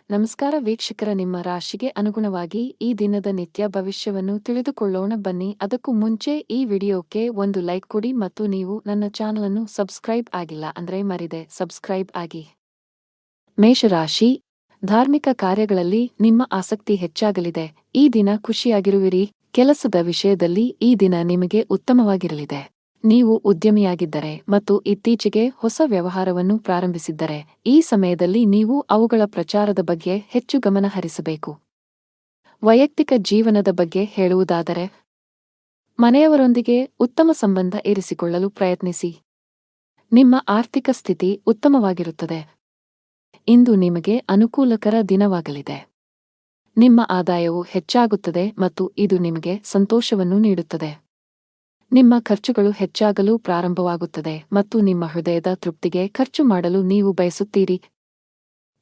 ನಮಸ್ಕಾರ ವೀಕ್ಷಕರ, ನಿಮ್ಮ ರಾಶಿಗೆ ಅನುಗುಣವಾಗಿ ಈ ದಿನದ ನಿತ್ಯ ಭವಿಷ್ಯವನ್ನು ತಿಳಿದುಕೊಳ್ಳೋಣ ಬನ್ನಿ. ಅದಕ್ಕೂ ಮುಂಚೆ ಈ ವಿಡಿಯೋಕ್ಕೆ ಒಂದು ಲೈಕ್ ಕೊಡಿ ಮತ್ತು ನೀವು ನನ್ನ ಚಾನಲ್ ಅನ್ನು ಸಬ್ಸ್ಕ್ರೈಬ್ ಆಗಿಲ್ಲ ಅಂದ್ರೆ ಮರಿದೆ ಸಬ್ಸ್ಕ್ರೈಬ್ ಆಗಿ. ಮೇಷರಾಶಿ, ಧಾರ್ಮಿಕ ಕಾರ್ಯಗಳಲ್ಲಿ ನಿಮ್ಮ ಆಸಕ್ತಿ ಹೆಚ್ಚಾಗಲಿದೆ. ಈ ದಿನ ಖುಷಿಯಾಗಿರುವಿರಿ. ಕೆಲಸದ ವಿಷಯದಲ್ಲಿ ಈ ದಿನ ನಿಮಗೆ ಉತ್ತಮವಾಗಿರಲಿದೆ. ನೀವು ಉದ್ಯಮಿಯಾಗಿದ್ದರೆ ಮತ್ತು ಇತ್ತೀಚೆಗೆ ಹೊಸ ವ್ಯವಹಾರವನ್ನು ಪ್ರಾರಂಭಿಸಿದ್ದರೆ ಈ ಸಮಯದಲ್ಲಿ ನೀವು ಅವುಗಳ ಪ್ರಚಾರದ ಬಗ್ಗೆ ಹೆಚ್ಚು ಗಮನ ಹರಿಸಬೇಕು. ವೈಯಕ್ತಿಕ ಜೀವನದ ಬಗ್ಗೆ ಹೇಳುವುದಾದರೆ, ಮನೆಯವರೊಂದಿಗೆ ಉತ್ತಮ ಸಂಬಂಧ ಇರಿಸಿಕೊಳ್ಳಲು ಪ್ರಯತ್ನಿಸಿ. ನಿಮ್ಮ ಆರ್ಥಿಕ ಸ್ಥಿತಿ ಉತ್ತಮವಾಗಿರುತ್ತದೆ. ಇಂದು ನಿಮಗೆ ಅನುಕೂಲಕರ ದಿನವಾಗಲಿದೆ. ನಿಮ್ಮ ಆದಾಯವು ಹೆಚ್ಚಾಗುತ್ತದೆ ಮತ್ತು ಇದು ನಿಮಗೆ ಸಂತೋಷವನ್ನು ನೀಡುತ್ತದೆ. ನಿಮ್ಮ ಖರ್ಚುಗಳು ಹೆಚ್ಚಾಗಲು ಪ್ರಾರಂಭವಾಗುತ್ತದೆ ಮತ್ತು ನಿಮ್ಮ ಹೃದಯದ ತೃಪ್ತಿಗೆ ಖರ್ಚು ಮಾಡಲು ನೀವು ಬಯಸುತ್ತೀರಿ.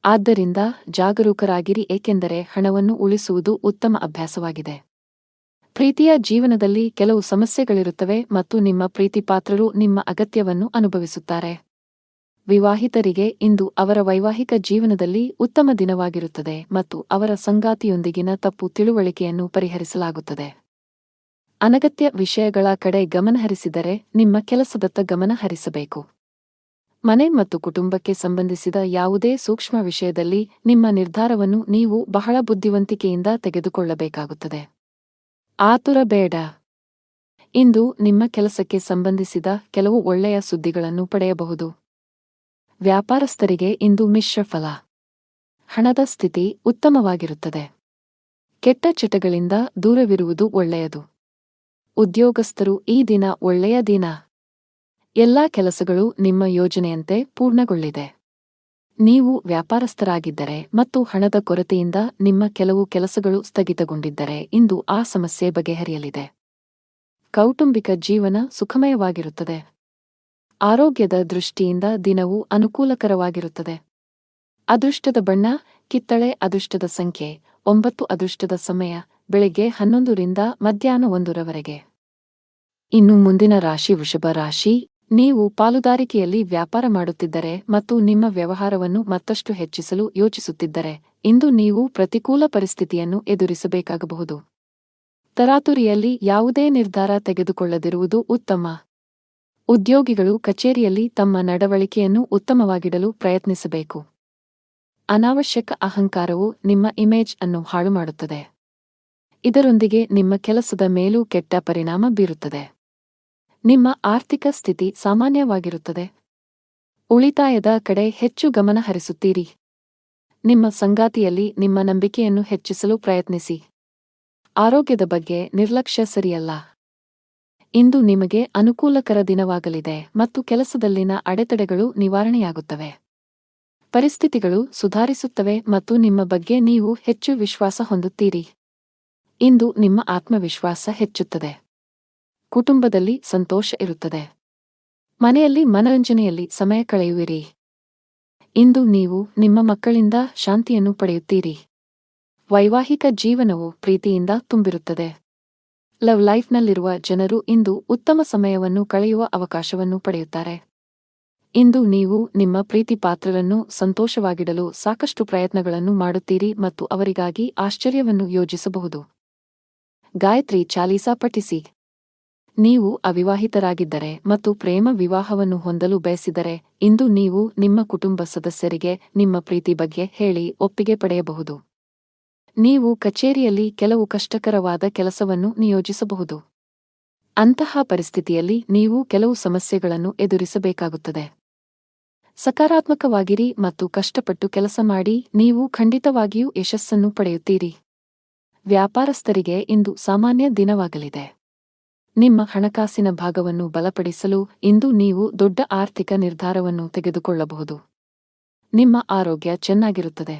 ಆದ್ದರಿಂದ ಜಾಗರೂಕರಾಗಿರಿ, ಏಕೆಂದರೆ ಹಣವನ್ನು ಉಳಿಸುವುದು ಉತ್ತಮ ಅಭ್ಯಾಸವಾಗಿದೆ. ಪ್ರೀತಿಯ ಜೀವನದಲ್ಲಿ ಕೆಲವು ಸಮಸ್ಯೆಗಳಿರುತ್ತವೆ ಮತ್ತು ನಿಮ್ಮ ಪ್ರೀತಿಪಾತ್ರರು ನಿಮ್ಮ ಅಗತ್ಯವನ್ನು ಅನುಭವಿಸುತ್ತಾರೆ. ವಿವಾಹಿತರಿಗೆ ಇಂದು ಅವರ ವೈವಾಹಿಕ ಜೀವನದಲ್ಲಿ ಉತ್ತಮ ದಿನವಾಗಿರುತ್ತದೆ ಮತ್ತು ಅವರ ಸಂಗಾತಿಯೊಂದಿಗಿನ ತಪ್ಪು ತಿಳುವಳಿಕೆಯನ್ನು ಪರಿಹರಿಸಲಾಗುತ್ತದೆ. ಅನಗತ್ಯ ವಿಷಯಗಳ ಕಡೆ ಗಮನಹರಿಸಿದರೆ ನಿಮ್ಮ ಕೆಲಸದತ್ತ ಗಮನ ಹರಿಸಬೇಕು. ಮನೆ ಮತ್ತು ಕುಟುಂಬಕ್ಕೆ ಸಂಬಂಧಿಸಿದ ಯಾವುದೇ ಸೂಕ್ಷ್ಮ ವಿಷಯದಲ್ಲಿ ನಿಮ್ಮ ನಿರ್ಧಾರವನ್ನು ನೀವು ಬಹಳ ಬುದ್ಧಿವಂತಿಕೆಯಿಂದ ತೆಗೆದುಕೊಳ್ಳಬೇಕಾಗುತ್ತದೆ. ಆತುರ ಬೇಡ. ಇಂದು ನಿಮ್ಮ ಕೆಲಸಕ್ಕೆ ಸಂಬಂಧಿಸಿದ ಕೆಲವು ಒಳ್ಳೆಯ ಸುದ್ದಿಗಳನ್ನು ಪಡೆಯಬಹುದು. ವ್ಯಾಪಾರಸ್ಥರಿಗೆ ಇಂದು ಮಿಶ್ರ ಫಲ. ಹಣದ ಸ್ಥಿತಿ ಉತ್ತಮವಾಗಿರುತ್ತದೆ. ಕೆಟ್ಟ ಚಟಗಳಿಂದ ದೂರವಿರುವುದು ಒಳ್ಳೆಯದು. ಉದ್ಯೋಗಸ್ಥರು ಈ ದಿನ ಒಳ್ಳೆಯ ದಿನ. ಎಲ್ಲಾ ಕೆಲಸಗಳು ನಿಮ್ಮ ಯೋಜನೆಯಂತೆ ಪೂರ್ಣಗೊಳ್ಳಿದೆ. ನೀವು ವ್ಯಾಪಾರಸ್ಥರಾಗಿದ್ದರೆ ಮತ್ತು ಹಣದ ಕೊರತೆಯಿಂದ ನಿಮ್ಮ ಕೆಲವು ಕೆಲಸಗಳು ಸ್ಥಗಿತಗೊಂಡಿದ್ದರೆ ಇಂದು ಆ ಸಮಸ್ಯೆ ಬಗೆಹರಿಯಲಿದೆ. ಕೌಟುಂಬಿಕ ಜೀವನ ಸುಖಮಯವಾಗಿರುತ್ತದೆ. ಆರೋಗ್ಯದ ದೃಷ್ಟಿಯಿಂದ ದಿನವು ಅನುಕೂಲಕರವಾಗಿರುತ್ತದೆ. ಅದೃಷ್ಟದ ಬಣ್ಣ ಕಿತ್ತಳೆ. ಅದೃಷ್ಟದ ಸಂಖ್ಯೆ 9. ಅದೃಷ್ಟದ ಸಮಯ ಬೆಳಿಗ್ಗೆ 11 ರಿಂದ ಮಧ್ಯಾಹ್ನ 1 ರವರೆಗೆ. ಇನ್ನು ಮುಂದಿನ ರಾಶಿ ವೃಷಭ ರಾಶಿ. ನೀವು ಪಾಲುದಾರಿಕೆಯಲ್ಲಿ ವ್ಯಾಪಾರ ಮಾಡುತ್ತಿದ್ದರೆ ಮತ್ತು ನಿಮ್ಮ ವ್ಯವಹಾರವನ್ನು ಮತ್ತಷ್ಟು ಹೆಚ್ಚಿಸಲು ಯೋಚಿಸುತ್ತಿದ್ದರೆ ಇಂದು ನೀವು ಪ್ರತಿಕೂಲ ಪರಿಸ್ಥಿತಿಯನ್ನು ಎದುರಿಸಬೇಕಾಗಬಹುದು. ತರಾತುರಿಯಲ್ಲಿ ಯಾವುದೇ ನಿರ್ಧಾರ ತೆಗೆದುಕೊಳ್ಳದಿರುವುದು ಉತ್ತಮ. ಉದ್ಯೋಗಿಗಳು ಕಚೇರಿಯಲ್ಲಿ ತಮ್ಮ ನಡವಳಿಕೆಯನ್ನು ಉತ್ತಮವಾಗಿಡಲು ಪ್ರಯತ್ನಿಸಬೇಕು. ಅನಾವಶ್ಯಕ ಅಹಂಕಾರವು ನಿಮ್ಮ ಇಮೇಜ್ ಅನ್ನು ಹಾಳುಮಾಡುತ್ತದೆ. ಇದರೊಂದಿಗೆ ನಿಮ್ಮ ಕೆಲಸದ ಮೇಲೂ ಕೆಟ್ಟ ಪರಿಣಾಮ ಬೀರುತ್ತದೆ. ನಿಮ್ಮ ಆರ್ಥಿಕ ಸ್ಥಿತಿ ಸಾಮಾನ್ಯವಾಗಿರುತ್ತದೆ. ಉಳಿತಾಯದ ಕಡೆ ಹೆಚ್ಚು ಗಮನ ಹರಿಸುತ್ತೀರಿ. ನಿಮ್ಮ ಸಂಗಾತಿಯಲ್ಲಿ ನಿಮ್ಮ ನಂಬಿಕೆಯನ್ನು ಹೆಚ್ಚಿಸಲು ಪ್ರಯತ್ನಿಸಿ. ಆರೋಗ್ಯದ ಬಗ್ಗೆ ನಿರ್ಲಕ್ಷ್ಯ ಸರಿಯಲ್ಲ. ಇಂದು ನಿಮಗೆ ಅನುಕೂಲಕರ ದಿನವಾಗಲಿದೆ ಮತ್ತು ಕೆಲಸದಲ್ಲಿನ ಅಡೆತಡೆಗಳು ನಿವಾರಣೆಯಾಗುತ್ತವೆ. ಪರಿಸ್ಥಿತಿಗಳು ಸುಧಾರಿಸುತ್ತವೆ ಮತ್ತು ನಿಮ್ಮ ಬಗ್ಗೆ ನೀವು ಹೆಚ್ಚು ವಿಶ್ವಾಸ ಹೊಂದುತ್ತೀರಿ. ಇಂದು ನಿಮ್ಮ ಆತ್ಮವಿಶ್ವಾಸ ಹೆಚ್ಚುತ್ತದೆ. ಕುಟುಂಬದಲ್ಲಿ ಸಂತೋಷ ಇರುತ್ತದೆ. ಮನೆಯಲ್ಲಿ ಮನರಂಜನೆಯಲ್ಲಿ ಸಮಯ ಕಳೆಯುವಿರಿ. ಇಂದು ನೀವು ನಿಮ್ಮ ಮಕ್ಕಳಿಂದ ಶಾಂತಿಯನ್ನು ಪಡೆಯುತ್ತೀರಿ. ವೈವಾಹಿಕ ಜೀವನವು ಪ್ರೀತಿಯಿಂದ ತುಂಬಿರುತ್ತದೆ. ಲವ್ ಲೈಫ್ನಲ್ಲಿರುವ ಜನರು ಇಂದು ಉತ್ತಮ ಸಮಯವನ್ನು ಕಳೆಯುವ ಅವಕಾಶವನ್ನು ಪಡೆಯುತ್ತಾರೆ. ಇಂದು ನೀವು ನಿಮ್ಮ ಪ್ರೀತಿಪಾತ್ರರನ್ನು ಸಂತೋಷವಾಗಿಡಲು ಸಾಕಷ್ಟು ಪ್ರಯತ್ನಗಳನ್ನು ಮಾಡುತ್ತೀರಿ ಮತ್ತು ಅವರಿಗಾಗಿ ಆಶ್ಚರ್ಯವನ್ನು ಯೋಜಿಸಬಹುದು. ಗಾಯತ್ರಿ ಚಾಲೀಸಾ ಪಠಿಸಿ. ನೀವು ಅವಿವಾಹಿತರಾಗಿದ್ದರೆ ಮತ್ತು ಪ್ರೇಮ ವಿವಾಹವನ್ನು ಹೊಂದಲು ಬಯಸಿದರೆ ಇಂದು ನೀವು ನಿಮ್ಮ ಕುಟುಂಬ ಸದಸ್ಯರಿಗೆ ನಿಮ್ಮ ಪ್ರೀತಿ ಬಗ್ಗೆ ಹೇಳಿ ಒಪ್ಪಿಗೆ ಪಡೆಯಬಹುದು. ನೀವು ಕಚೇರಿಯಲ್ಲಿ ಕೆಲವು ಕಷ್ಟಕರವಾದ ಕೆಲಸವನ್ನು ನಿಯೋಜಿಸಬಹುದು. ಅಂತಹ ಪರಿಸ್ಥಿತಿಯಲ್ಲಿ ನೀವು ಕೆಲವು ಸಮಸ್ಯೆಗಳನ್ನು ಎದುರಿಸಬೇಕಾಗುತ್ತದೆ. ಸಕಾರಾತ್ಮಕವಾಗಿರಿ ಮತ್ತು ಕಷ್ಟಪಟ್ಟು ಕೆಲಸ ಮಾಡಿ, ನೀವು ಖಂಡಿತವಾಗಿಯೂ ಯಶಸ್ಸನ್ನು ಪಡೆಯುತ್ತೀರಿ. ವ್ಯಾಪಾರಸ್ಥರಿಗೆ ಇಂದು ಸಾಮಾನ್ಯ ದಿನವಾಗಲಿದೆ. ನಿಮ್ಮ ಹಣಕಾಸಿನ ಭಾಗವನ್ನು ಬಲಪಡಿಸಲು ಇಂದು ನೀವು ದೊಡ್ಡ ಆರ್ಥಿಕ ನಿರ್ಧಾರವನ್ನು ತೆಗೆದುಕೊಳ್ಳಬಹುದು. ನಿಮ್ಮ ಆರೋಗ್ಯ ಚೆನ್ನಾಗಿರುತ್ತದೆ.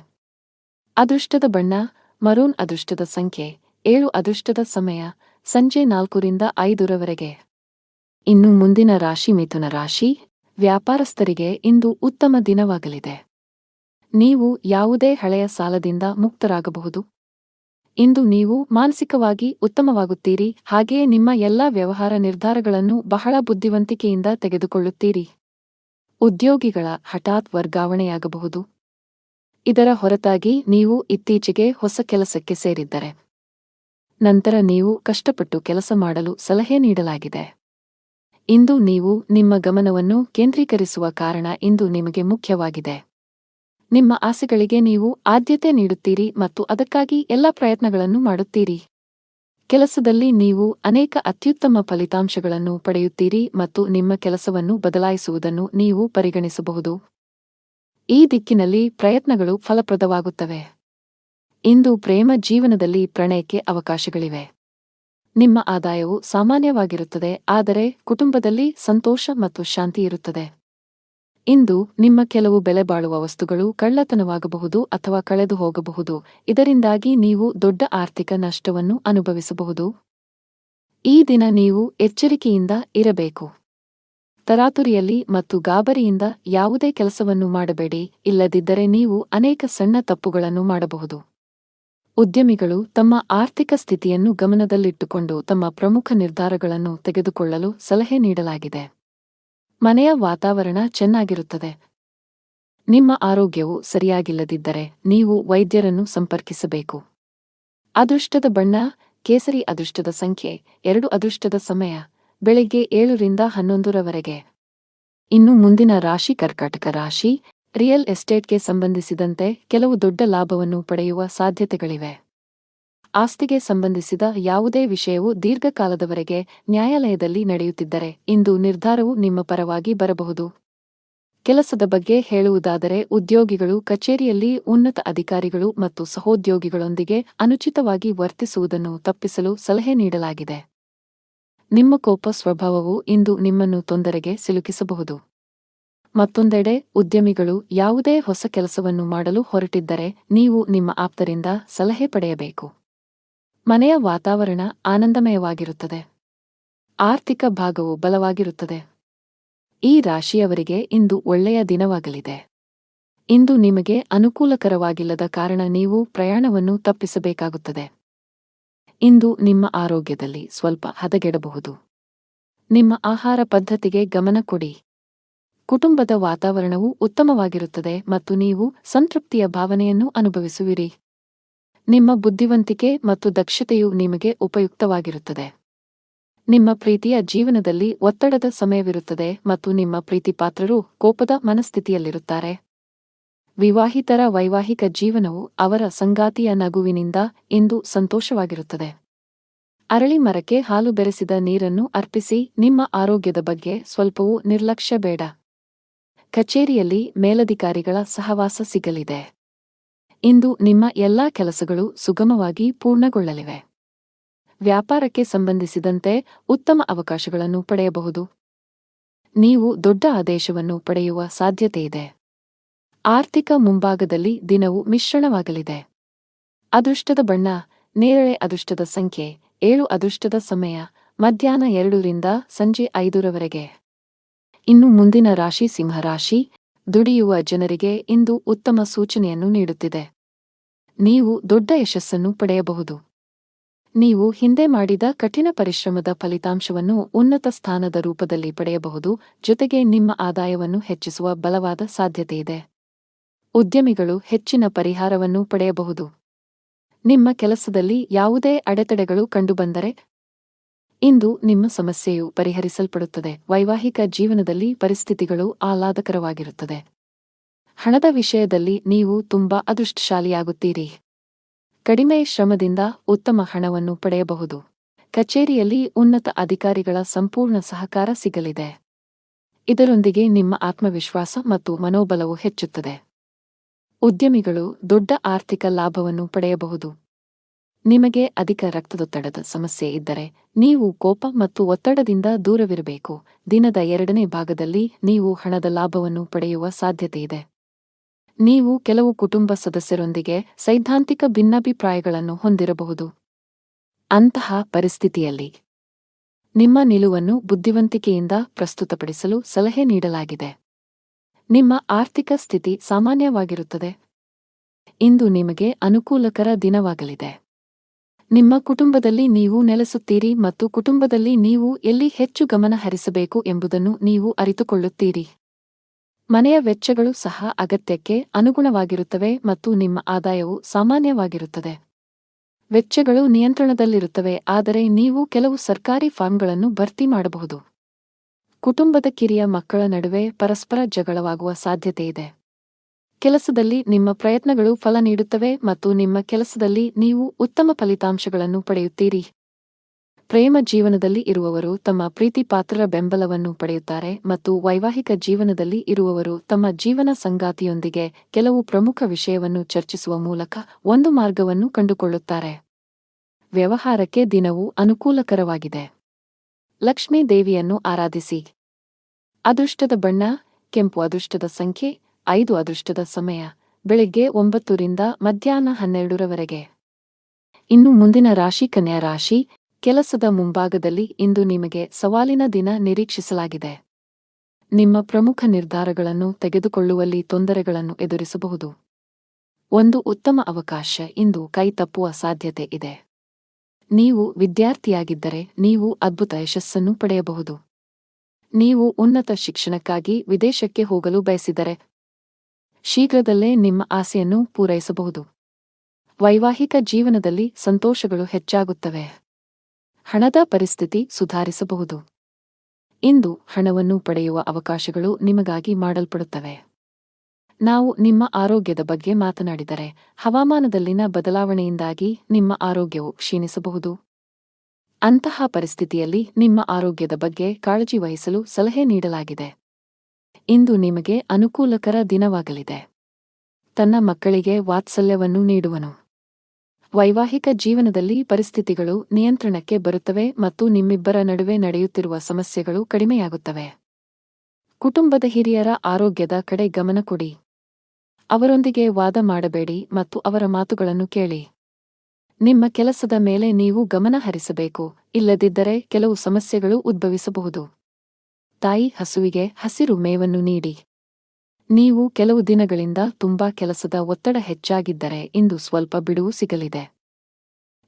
ಅದೃಷ್ಟದ ಬಣ್ಣ ಮರೂನ್. ಅದೃಷ್ಟದ ಸಂಖ್ಯೆ 7. ಅದೃಷ್ಟದ ಸಮಯ ಸಂಜೆ 4 ರಿಂದ 5 ರವರೆಗೆ. ಇನ್ನು ಮುಂದಿನ ರಾಶಿ ಮಿಥುನ ರಾಶಿ. ವ್ಯಾಪಾರಸ್ಥರಿಗೆ ಇಂದು ಉತ್ತಮ ದಿನವಾಗಲಿದೆ. ನೀವು ಯಾವುದೇ ಹಳೆಯ ಸಾಲದಿಂದ ಮುಕ್ತರಾಗಬಹುದು. ಇಂದು ನೀವು ಮಾನಸಿಕವಾಗಿ ಉತ್ತಮವಾಗುತ್ತೀರಿ, ಹಾಗೆಯೇ ನಿಮ್ಮ ಎಲ್ಲಾ ವ್ಯವಹಾರ ನಿರ್ಧಾರಗಳನ್ನು ಬಹಳ ಬುದ್ಧಿವಂತಿಕೆಯಿಂದ ತೆಗೆದುಕೊಳ್ಳುತ್ತೀರಿ. ಉದ್ಯೋಗಿಗಳ ಹಠಾತ್ ವರ್ಗಾವಣೆಯಾಗಬಹುದು. ಇದರ ಹೊರತಾಗಿ ನೀವು ಇತ್ತೀಚೆಗೆ ಹೊಸ ಕೆಲಸಕ್ಕೆ ಸೇರಿದ್ದರೆ ನಂತರ ನೀವು ಕಷ್ಟಪಟ್ಟು ಕೆಲಸ ಮಾಡಲು ಸಲಹೆ ನೀಡಲಾಗಿದೆ. ಇಂದು ನೀವು ನಿಮ್ಮ ಗಮನವನ್ನು ಕೇಂದ್ರೀಕರಿಸುವ ಕಾರಣ ಇಂದು ನಿಮಗೆ ಮುಖ್ಯವಾಗಿದೆ. ನಿಮ್ಮ ಆಸೆಗಳಿಗೆ ನೀವು ಆದ್ಯತೆ ನೀಡುತ್ತೀರಿ ಮತ್ತು ಅದಕ್ಕಾಗಿ ಎಲ್ಲ ಪ್ರಯತ್ನಗಳನ್ನು ಮಾಡುತ್ತೀರಿ. ಕೆಲಸದಲ್ಲಿ ನೀವು ಅನೇಕ ಅತ್ಯುತ್ತಮ ಫಲಿತಾಂಶಗಳನ್ನು ಪಡೆಯುತ್ತೀರಿ ಮತ್ತು ನಿಮ್ಮ ಕೆಲಸವನ್ನು ಬದಲಾಯಿಸುವುದನ್ನು ನೀವು ಪರಿಗಣಿಸಬಹುದು. ಈ ದಿಕ್ಕಿನಲ್ಲಿ ಪ್ರಯತ್ನಗಳು ಫಲಪ್ರದವಾಗುತ್ತವೆ. ಇಂದು ಪ್ರೇಮ ಜೀವನದಲ್ಲಿ ಪ್ರಣಯಕ್ಕೆ ಅವಕಾಶಗಳಿವೆ. ನಿಮ್ಮ ಆದಾಯವು ಸಾಮಾನ್ಯವಾಗಿರುತ್ತದೆ, ಆದರೆ ಕುಟುಂಬದಲ್ಲಿ ಸಂತೋಷ ಮತ್ತು ಶಾಂತಿ ಇರುತ್ತದೆ. ಇಂದು ನಿಮ್ಮ ಕೆಲವು ಬೆಲೆಬಾಳುವ ವಸ್ತುಗಳು ಕಳ್ಳತನವಾಗಬಹುದು ಅಥವಾ ಕಳೆದು ಹೋಗಬಹುದು, ಇದರಿಂದಾಗಿ ನೀವು ದೊಡ್ಡ ಆರ್ಥಿಕ ನಷ್ಟವನ್ನು ಅನುಭವಿಸಬಹುದು. ಈ ದಿನ ನೀವು ಎಚ್ಚರಿಕೆಯಿಂದ ಇರಬೇಕು. ತರಾತುರಿಯಲ್ಲಿ ಮತ್ತು ಗಾಬರಿಯಿಂದ ಯಾವುದೇ ಕೆಲಸವನ್ನು ಮಾಡಬೇಡಿ, ಇಲ್ಲದಿದ್ದರೆ ನೀವು ಅನೇಕ ಸಣ್ಣ ತಪ್ಪುಗಳನ್ನು ಮಾಡಬಹುದು. ಉದ್ಯಮಿಗಳು ತಮ್ಮ ಆರ್ಥಿಕ ಸ್ಥಿತಿಯನ್ನು ಗಮನದಲ್ಲಿಟ್ಟುಕೊಂಡು ತಮ್ಮ ಪ್ರಮುಖ ನಿರ್ಧಾರಗಳನ್ನು ತೆಗೆದುಕೊಳ್ಳಲು ಸಲಹೆ ನೀಡಲಾಗಿದೆ. ಮನೆಯ ವಾತಾವರಣ ಚೆನ್ನಾಗಿರುತ್ತದೆ. ನಿಮ್ಮ ಆರೋಗ್ಯವು ಸರಿಯಾಗಿಲ್ಲದಿದ್ದರೆ ನೀವು ವೈದ್ಯರನ್ನು ಸಂಪರ್ಕಿಸಬೇಕು. ಅದೃಷ್ಟದ ಬಣ್ಣ ಕೇಸರಿ. ಅದೃಷ್ಟದ ಸಂಖ್ಯೆ 2. ಅದೃಷ್ಟದ ಸಮಯ ಬೆಳಿಗ್ಗೆ 7 ರಿಂದ 11 ರವರೆಗೆ. ಇನ್ನು ಮುಂದಿನ ರಾಶಿ ಕರ್ಕಾಟಕ ರಾಶಿ. ರಿಯಲ್ ಎಸ್ಟೇಟ್ಗೆ ಸಂಬಂಧಿಸಿದಂತೆ ಕೆಲವು ದೊಡ್ಡ ಲಾಭವನ್ನು ಪಡೆಯುವ ಸಾಧ್ಯತೆಗಳಿವೆ. ಆಸ್ತಿಗೆ ಸಂಬಂಧಿಸಿದ ಯಾವುದೇ ವಿಷಯವು ದೀರ್ಘಕಾಲದವರೆಗೆ ನ್ಯಾಯಾಲಯದಲ್ಲಿ ನಡೆಯುತ್ತಿದ್ದರೆ ಇಂದು ನಿರ್ಧಾರವು ನಿಮ್ಮ ಪರವಾಗಿ ಬರಬಹುದು. ಕೆಲಸದ ಬಗ್ಗೆ ಹೇಳುವುದಾದರೆ, ಉದ್ಯೋಗಿಗಳು ಕಚೇರಿಯಲ್ಲಿ ಉನ್ನತ ಅಧಿಕಾರಿಗಳು ಮತ್ತು ಸಹೋದ್ಯೋಗಿಗಳೊಂದಿಗೆ ಅನುಚಿತವಾಗಿ ವರ್ತಿಸುವುದನ್ನು ತಪ್ಪಿಸಲು ಸಲಹೆ ನೀಡಲಾಗಿದೆ. ನಿಮ್ಮ ಕೋಪ ಸ್ವಭಾವವು ಇಂದು ನಿಮ್ಮನ್ನು ತೊಂದರೆಗೆ ಸಿಲುಕಿಸಬಹುದು. ಮತ್ತೊಂದೆಡೆ, ಉದ್ಯಮಿಗಳು ಯಾವುದೇ ಹೊಸ ಕೆಲಸವನ್ನು ಮಾಡಲು ಹೊರಟಿದ್ದರೆ ನೀವು ನಿಮ್ಮ ಆಪ್ತರಿಂದ ಸಲಹೆ ಪಡೆಯಬೇಕು. ಮನೆಯ ವಾತಾವರಣ ಆನಂದಮಯವಾಗಿರುತ್ತದೆ. ಆರ್ಥಿಕ ಭಾಗವು ಬಲವಾಗಿರುತ್ತದೆ. ಈ ರಾಶಿಯವರಿಗೆ ಇಂದು ಒಳ್ಳೆಯ ದಿನವಾಗಲಿದೆ. ಇಂದು ನಿಮಗೆ ಅನುಕೂಲಕರವಾಗಿಲ್ಲದ ಕಾರಣ ನೀವು ಪ್ರಯಾಣವನ್ನು ತಪ್ಪಿಸಬೇಕಾಗುತ್ತದೆ. ಇಂದು ನಿಮ್ಮ ಆರೋಗ್ಯದಲ್ಲಿ ಸ್ವಲ್ಪ ಹದಗೆಡಬಹುದು. ನಿಮ್ಮ ಆಹಾರ ಪದ್ಧತಿಗೆ ಗಮನ ಕೊಡಿ. ಕುಟುಂಬದ ವಾತಾವರಣವು ಉತ್ತಮವಾಗಿರುತ್ತದೆ ಮತ್ತು ನೀವು ಸಂತೃಪ್ತಿಯ ಭಾವನೆಯನ್ನು ಅನುಭವಿಸುವಿರಿ. ನಿಮ್ಮ ಬುದ್ಧಿವಂತಿಕೆ ಮತ್ತು ದಕ್ಷತೆಯು ನಿಮಗೆ ಉಪಯುಕ್ತವಾಗಿರುತ್ತದೆ. ನಿಮ್ಮ ಪ್ರೀತಿಯ ಜೀವನದಲ್ಲಿ ಒತ್ತಡದ ಸಮಯವಿರುತ್ತದೆ ಮತ್ತು ನಿಮ್ಮ ಪ್ರೀತಿಪಾತ್ರರು ಕೋಪದ ಮನಸ್ಥಿತಿಯಲ್ಲಿರುತ್ತಾರೆ. ವಿವಾಹಿತರ ವೈವಾಹಿಕ ಜೀವನವು ಅವರ ಸಂಗಾತಿಯ ನಗುವಿನಿಂದ ಇಂದು ಸಂತೋಷವಾಗಿರುತ್ತದೆ. ಅರಳಿ ಮರಕ್ಕೆ ಹಾಲು ಬೆರೆಸಿದ ನೀರನ್ನು ಅರ್ಪಿಸಿ. ನಿಮ್ಮ ಆರೋಗ್ಯದ ಬಗ್ಗೆ ಸ್ವಲ್ಪವೂ ನಿರ್ಲಕ್ಷ್ಯ ಬೇಡ. ಕಚೇರಿಯಲ್ಲಿ ಮೇಲಧಿಕಾರಿಗಳ ಸಹವಾಸ ಸಿಗಲಿದೆ. ಇಂದು ನಿಮ್ಮ ಎಲ್ಲಾ ಕೆಲಸಗಳು ಸುಗಮವಾಗಿ ಪೂರ್ಣಗೊಳ್ಳಲಿವೆ. ವ್ಯಾಪಾರಕ್ಕೆ ಸಂಬಂಧಿಸಿದಂತೆ ಉತ್ತಮ ಅವಕಾಶಗಳನ್ನು ಪಡೆಯಬಹುದು. ನೀವು ದೊಡ್ಡ ಆದೇಶವನ್ನು ಪಡೆಯುವ ಸಾಧ್ಯತೆಯಿದೆ. ಆರ್ಥಿಕ ಮುಂಭಾಗದಲ್ಲಿ ದಿನವು ಮಿಶ್ರಣವಾಗಲಿದೆ. ಅದೃಷ್ಟದ ಬಣ್ಣ ನೇರಳೆ. ಅದೃಷ್ಟದ ಸಂಖ್ಯೆ 7. ಅದೃಷ್ಟದ ಸಮಯ ಮಧ್ಯಾಹ್ನ 2 ರಿಂದ ಸಂಜೆ 5 ರವರೆಗೆ. ಇನ್ನು ಮುಂದಿನ ರಾಶಿ ಸಿಂಹರಾಶಿ. ದುಡಿಯುವ ಜನರಿಗೆ ಇಂದು ಉತ್ತಮ ಸೂಚನೆಯನ್ನು ನೀಡುತ್ತಿದೆ. ನೀವು ದೊಡ್ಡ ಯಶಸ್ಸನ್ನು ಪಡೆಯಬಹುದು. ನೀವು ಹಿಂದೆ ಮಾಡಿದ ಕಠಿಣ ಪರಿಶ್ರಮದ ಫಲಿತಾಂಶವನ್ನು ಉನ್ನತ ಸ್ಥಾನದ ರೂಪದಲ್ಲಿ ಪಡೆಯಬಹುದು. ಜೊತೆಗೆ ನಿಮ್ಮ ಆದಾಯವನ್ನು ಹೆಚ್ಚಿಸುವ ಬಲವಾದ ಸಾಧ್ಯತೆಯಿದೆ. ಉದ್ಯಮಿಗಳು ಹೆಚ್ಚಿನ ಪರಿಹಾರವನ್ನು ಪಡೆಯಬಹುದು. ನಿಮ್ಮ ಕೆಲಸದಲ್ಲಿ ಯಾವುದೇ ಅಡೆತಡೆಗಳು ಕಂಡುಬಂದರೆ ಇಂದು ನಿಮ್ಮ ಸಮಸ್ಯೆಯು ಪರಿಹರಿಸಲ್ಪಡುತ್ತದೆ. ವೈವಾಹಿಕ ಜೀವನದಲ್ಲಿ ಪರಿಸ್ಥಿತಿಗಳು ಆಹ್ಲಾದಕರವಾಗಿರುತ್ತದೆ. ಹಣದ ವಿಷಯದಲ್ಲಿ ನೀವು ತುಂಬಾ ಅದೃಷ್ಟಶಾಲಿಯಾಗುತ್ತೀರಿ. ಕಡಿಮೆ ಶ್ರಮದಿಂದ ಉತ್ತಮ ಹಣವನ್ನು ಪಡೆಯಬಹುದು. ಕಚೇರಿಯಲ್ಲಿ ಉನ್ನತ ಅಧಿಕಾರಿಗಳ ಸಂಪೂರ್ಣ ಸಹಕಾರ ಸಿಗಲಿದೆ. ಇದರೊಂದಿಗೆ ನಿಮ್ಮ ಆತ್ಮವಿಶ್ವಾಸ ಮತ್ತು ಮನೋಬಲವು ಹೆಚ್ಚುತ್ತದೆ. ಉದ್ಯಮಿಗಳು ದೊಡ್ಡ ಆರ್ಥಿಕ ಲಾಭವನ್ನು ಪಡೆಯಬಹುದು. ನಿಮಗೆ ಅಧಿಕ ರಕ್ತದೊತ್ತಡದ ಸಮಸ್ಯೆ ಇದ್ದರೆ ನೀವು ಕೋಪ ಮತ್ತು ಒತ್ತಡದಿಂದ ದೂರವಿರಬೇಕು. ದಿನದ 2ನೇ ಭಾಗದಲ್ಲಿ ನೀವು ಹಣದ ಲಾಭವನ್ನು ಪಡೆಯುವ ಸಾಧ್ಯತೆಯಿದೆ. ನೀವು ಕೆಲವು ಕುಟುಂಬ ಸದಸ್ಯರೊಂದಿಗೆ ಸೈದ್ಧಾಂತಿಕ ಭಿನ್ನಾಭಿಪ್ರಾಯಗಳನ್ನು ಹೊಂದಿರಬಹುದು. ಅಂತಹ ಪರಿಸ್ಥಿತಿಯಲ್ಲಿ ನಿಮ್ಮ ನಿಲುವನ್ನು ಬುದ್ಧಿವಂತಿಕೆಯಿಂದ ಪ್ರಸ್ತುತಪಡಿಸಲು ಸಲಹೆ ನೀಡಲಾಗಿದೆ. ನಿಮ್ಮ ಆರ್ಥಿಕ ಸ್ಥಿತಿ ಸಾಮಾನ್ಯವಾಗಿರುತ್ತದೆ. ಇಂದು ನಿಮಗೆ ಅನುಕೂಲಕರ ದಿನವಾಗಲಿದೆ. ನಿಮ್ಮ ಕುಟುಂಬದಲ್ಲಿ ನೀವು ನೆಲೆಸುತ್ತೀರಿ ಮತ್ತು ಕುಟುಂಬದಲ್ಲಿ ನೀವು ಎಲ್ಲಿ ಹೆಚ್ಚು ಗಮನ ಹರಿಸಬೇಕು ಎಂಬುದನ್ನು ನೀವು ಅರಿತುಕೊಳ್ಳುತ್ತೀರಿ. ಮನೆಯ ವೆಚ್ಚಗಳು ಸಹ ಅಗತ್ಯಕ್ಕೆ ಅನುಗುಣವಾಗಿರುತ್ತವೆ ಮತ್ತು ನಿಮ್ಮ ಆದಾಯವು ಸಾಮಾನ್ಯವಾಗಿರುತ್ತದೆ. ವೆಚ್ಚಗಳು ನಿಯಂತ್ರಣದಲ್ಲಿರುತ್ತವೆ, ಆದರೆ ನೀವು ಕೆಲವು ಸರ್ಕಾರಿ ಫಾರ್ಮ್ಗಳನ್ನು ಭರ್ತಿ ಮಾಡಬಹುದು. ಕುಟುಂಬದ ಕಿರಿಯ ಮಕ್ಕಳ ನಡುವೆ ಪರಸ್ಪರ ಜಗಳವಾಗುವ ಸಾಧ್ಯತೆಯಿದೆ. ಕೆಲಸದಲ್ಲಿ ನಿಮ್ಮ ಪ್ರಯತ್ನಗಳು ಫಲ ನೀಡುತ್ತವೆ ಮತ್ತು ನಿಮ್ಮ ಕೆಲಸದಲ್ಲಿ ನೀವು ಉತ್ತಮ ಫಲಿತಾಂಶಗಳನ್ನು ಪಡೆಯುತ್ತೀರಿ. ಪ್ರೇಮ ಜೀವನದಲ್ಲಿ ಇರುವವರು ತಮ್ಮ ಪ್ರೀತಿಪಾತ್ರರ ಬೆಂಬಲವನ್ನು ಪಡೆಯುತ್ತಾರೆ ಮತ್ತು ವೈವಾಹಿಕ ಜೀವನದಲ್ಲಿ ಇರುವವರು ತಮ್ಮ ಜೀವನ ಸಂಗಾತಿಯೊಂದಿಗೆ ಕೆಲವು ಪ್ರಮುಖ ವಿಷಯವನ್ನು ಚರ್ಚಿಸುವ ಮೂಲಕ ಒಂದು ಮಾರ್ಗವನ್ನು ಕಂಡುಕೊಳ್ಳುತ್ತಾರೆ. ವ್ಯವಹಾರಕ್ಕೆ ದಿನವು ಅನುಕೂಲಕರವಾಗಿದೆ. ಲಕ್ಷ್ಮೀ ದೇವಿಯನ್ನು ಆರಾಧಿಸಿ. ಅದೃಷ್ಟದ ಬಣ್ಣ ಕೆಂಪು. ಅದೃಷ್ಟದ ಸಂಖ್ಯೆ 5. ಅದೃಷ್ಟದ ಸಮಯ ಬೆಳಗ್ಗೆ 9 ರಿಂದ ಮಧ್ಯಾಹ್ನ 12 ರವರೆಗೆ. ಇನ್ನು ಮುಂದಿನ ರಾಶಿ ಕನ್ಯಾ ರಾಶಿ. ಕೆಲಸದ ಮುಂಭಾಗದಲ್ಲಿ ಇಂದು ನಿಮಗೆ ಸವಾಲಿನ ದಿನ ನಿರೀಕ್ಷಿಸಲಾಗಿದೆ. ನಿಮ್ಮ ಪ್ರಮುಖ ನಿರ್ಧಾರಗಳನ್ನು ತೆಗೆದುಕೊಳ್ಳುವಲ್ಲಿ ತೊಂದರೆಗಳನ್ನು ಎದುರಿಸಬಹುದು. ಒಂದು ಉತ್ತಮ ಅವಕಾಶ ಇಂದು ಕೈ ತಪ್ಪುವ ಸಾಧ್ಯತೆ ಇದೆ. ನೀವು ವಿದ್ಯಾರ್ಥಿಯಾಗಿದ್ದರೆ ನೀವು ಅದ್ಭುತ ಯಶಸ್ಸನ್ನು ಪಡೆಯಬಹುದು. ನೀವು ಉನ್ನತ ಶಿಕ್ಷಣಕ್ಕಾಗಿ ವಿದೇಶಕ್ಕೆ ಹೋಗಲು ಬಯಸಿದರೆ ಶೀಘ್ರದಲ್ಲೇ ನಿಮ್ಮ ಆಸೆಯನ್ನು ಪೂರೈಸಬಹುದು. ವೈವಾಹಿಕ ಜೀವನದಲ್ಲಿ ಸಂತೋಷಗಳು ಹೆಚ್ಚಾಗುತ್ತವೆ. ಹಣದ ಪರಿಸ್ಥಿತಿ ಸುಧಾರಿಸಬಹುದು. ಇಂದು ಹಣವನ್ನು ಪಡೆಯುವ ಅವಕಾಶಗಳು ನಿಮಗಾಗಿ ಮಾಡಲ್ಪಡುತ್ತವೆ. ನಾವು ನಿಮ್ಮ ಆರೋಗ್ಯದ ಬಗ್ಗೆ ಮಾತನಾಡಿದರೆ, ಹವಾಮಾನದಲ್ಲಿನ ಬದಲಾವಣೆಯಿಂದಾಗಿ ನಿಮ್ಮ ಆರೋಗ್ಯವು ಕ್ಷೀಣಿಸಬಹುದು. ಅಂತಹ ಪರಿಸ್ಥಿತಿಯಲ್ಲಿ ನಿಮ್ಮ ಆರೋಗ್ಯದ ಬಗ್ಗೆ ಕಾಳಜಿ ವಹಿಸಲು ಸಲಹೆ ನೀಡಲಾಗಿದೆ. ಇಂದು ನಿಮಗೆ ಅನುಕೂಲಕರ ದಿನವಾಗಲಿದೆ. ತನ್ನ ಮಕ್ಕಳಿಗೆ ವಾತ್ಸಲ್ಯವನ್ನು ನೀಡುವನು. ವೈವಾಹಿಕ ಜೀವನದಲ್ಲಿ ಪರಿಸ್ಥಿತಿಗಳು ನಿಯಂತ್ರಣಕ್ಕೆ ಬರುತ್ತವೆ ಮತ್ತು ನಿಮ್ಮಿಬ್ಬರ ನಡುವೆ ನಡೆಯುತ್ತಿರುವ ಸಮಸ್ಯೆಗಳು ಕಡಿಮೆಯಾಗುತ್ತವೆ. ಕುಟುಂಬದ ಹಿರಿಯರ ಆರೋಗ್ಯದ ಕಡೆ ಗಮನ ಕೊಡಿ. ಅವರೊಂದಿಗೆ ವಾದ ಮಾಡಬೇಡಿ ಮತ್ತು ಅವರ ಮಾತುಗಳನ್ನು ಕೇಳಿ. ನಿಮ್ಮ ಕೆಲಸದ ಮೇಲೆ ನೀವು ಗಮನ ಹರಿಸಬೇಕು, ಇಲ್ಲದಿದ್ದರೆ ಕೆಲವು ಸಮಸ್ಯೆಗಳು ಉದ್ಭವಿಸಬಹುದು. ತಾಯಿ ಹಸುವಿಗೆ ಹಸಿರು ಮೇವನ್ನು ನೀಡಿ. ನೀವು ಕೆಲವು ದಿನಗಳಿಂದ ತುಂಬಾ ಕೆಲಸದ ಒತ್ತಡ ಹೆಚ್ಚಾಗಿದ್ದರೆ ಇಂದು ಸ್ವಲ್ಪ ಬಿಡುವು ಸಿಗಲಿದೆ.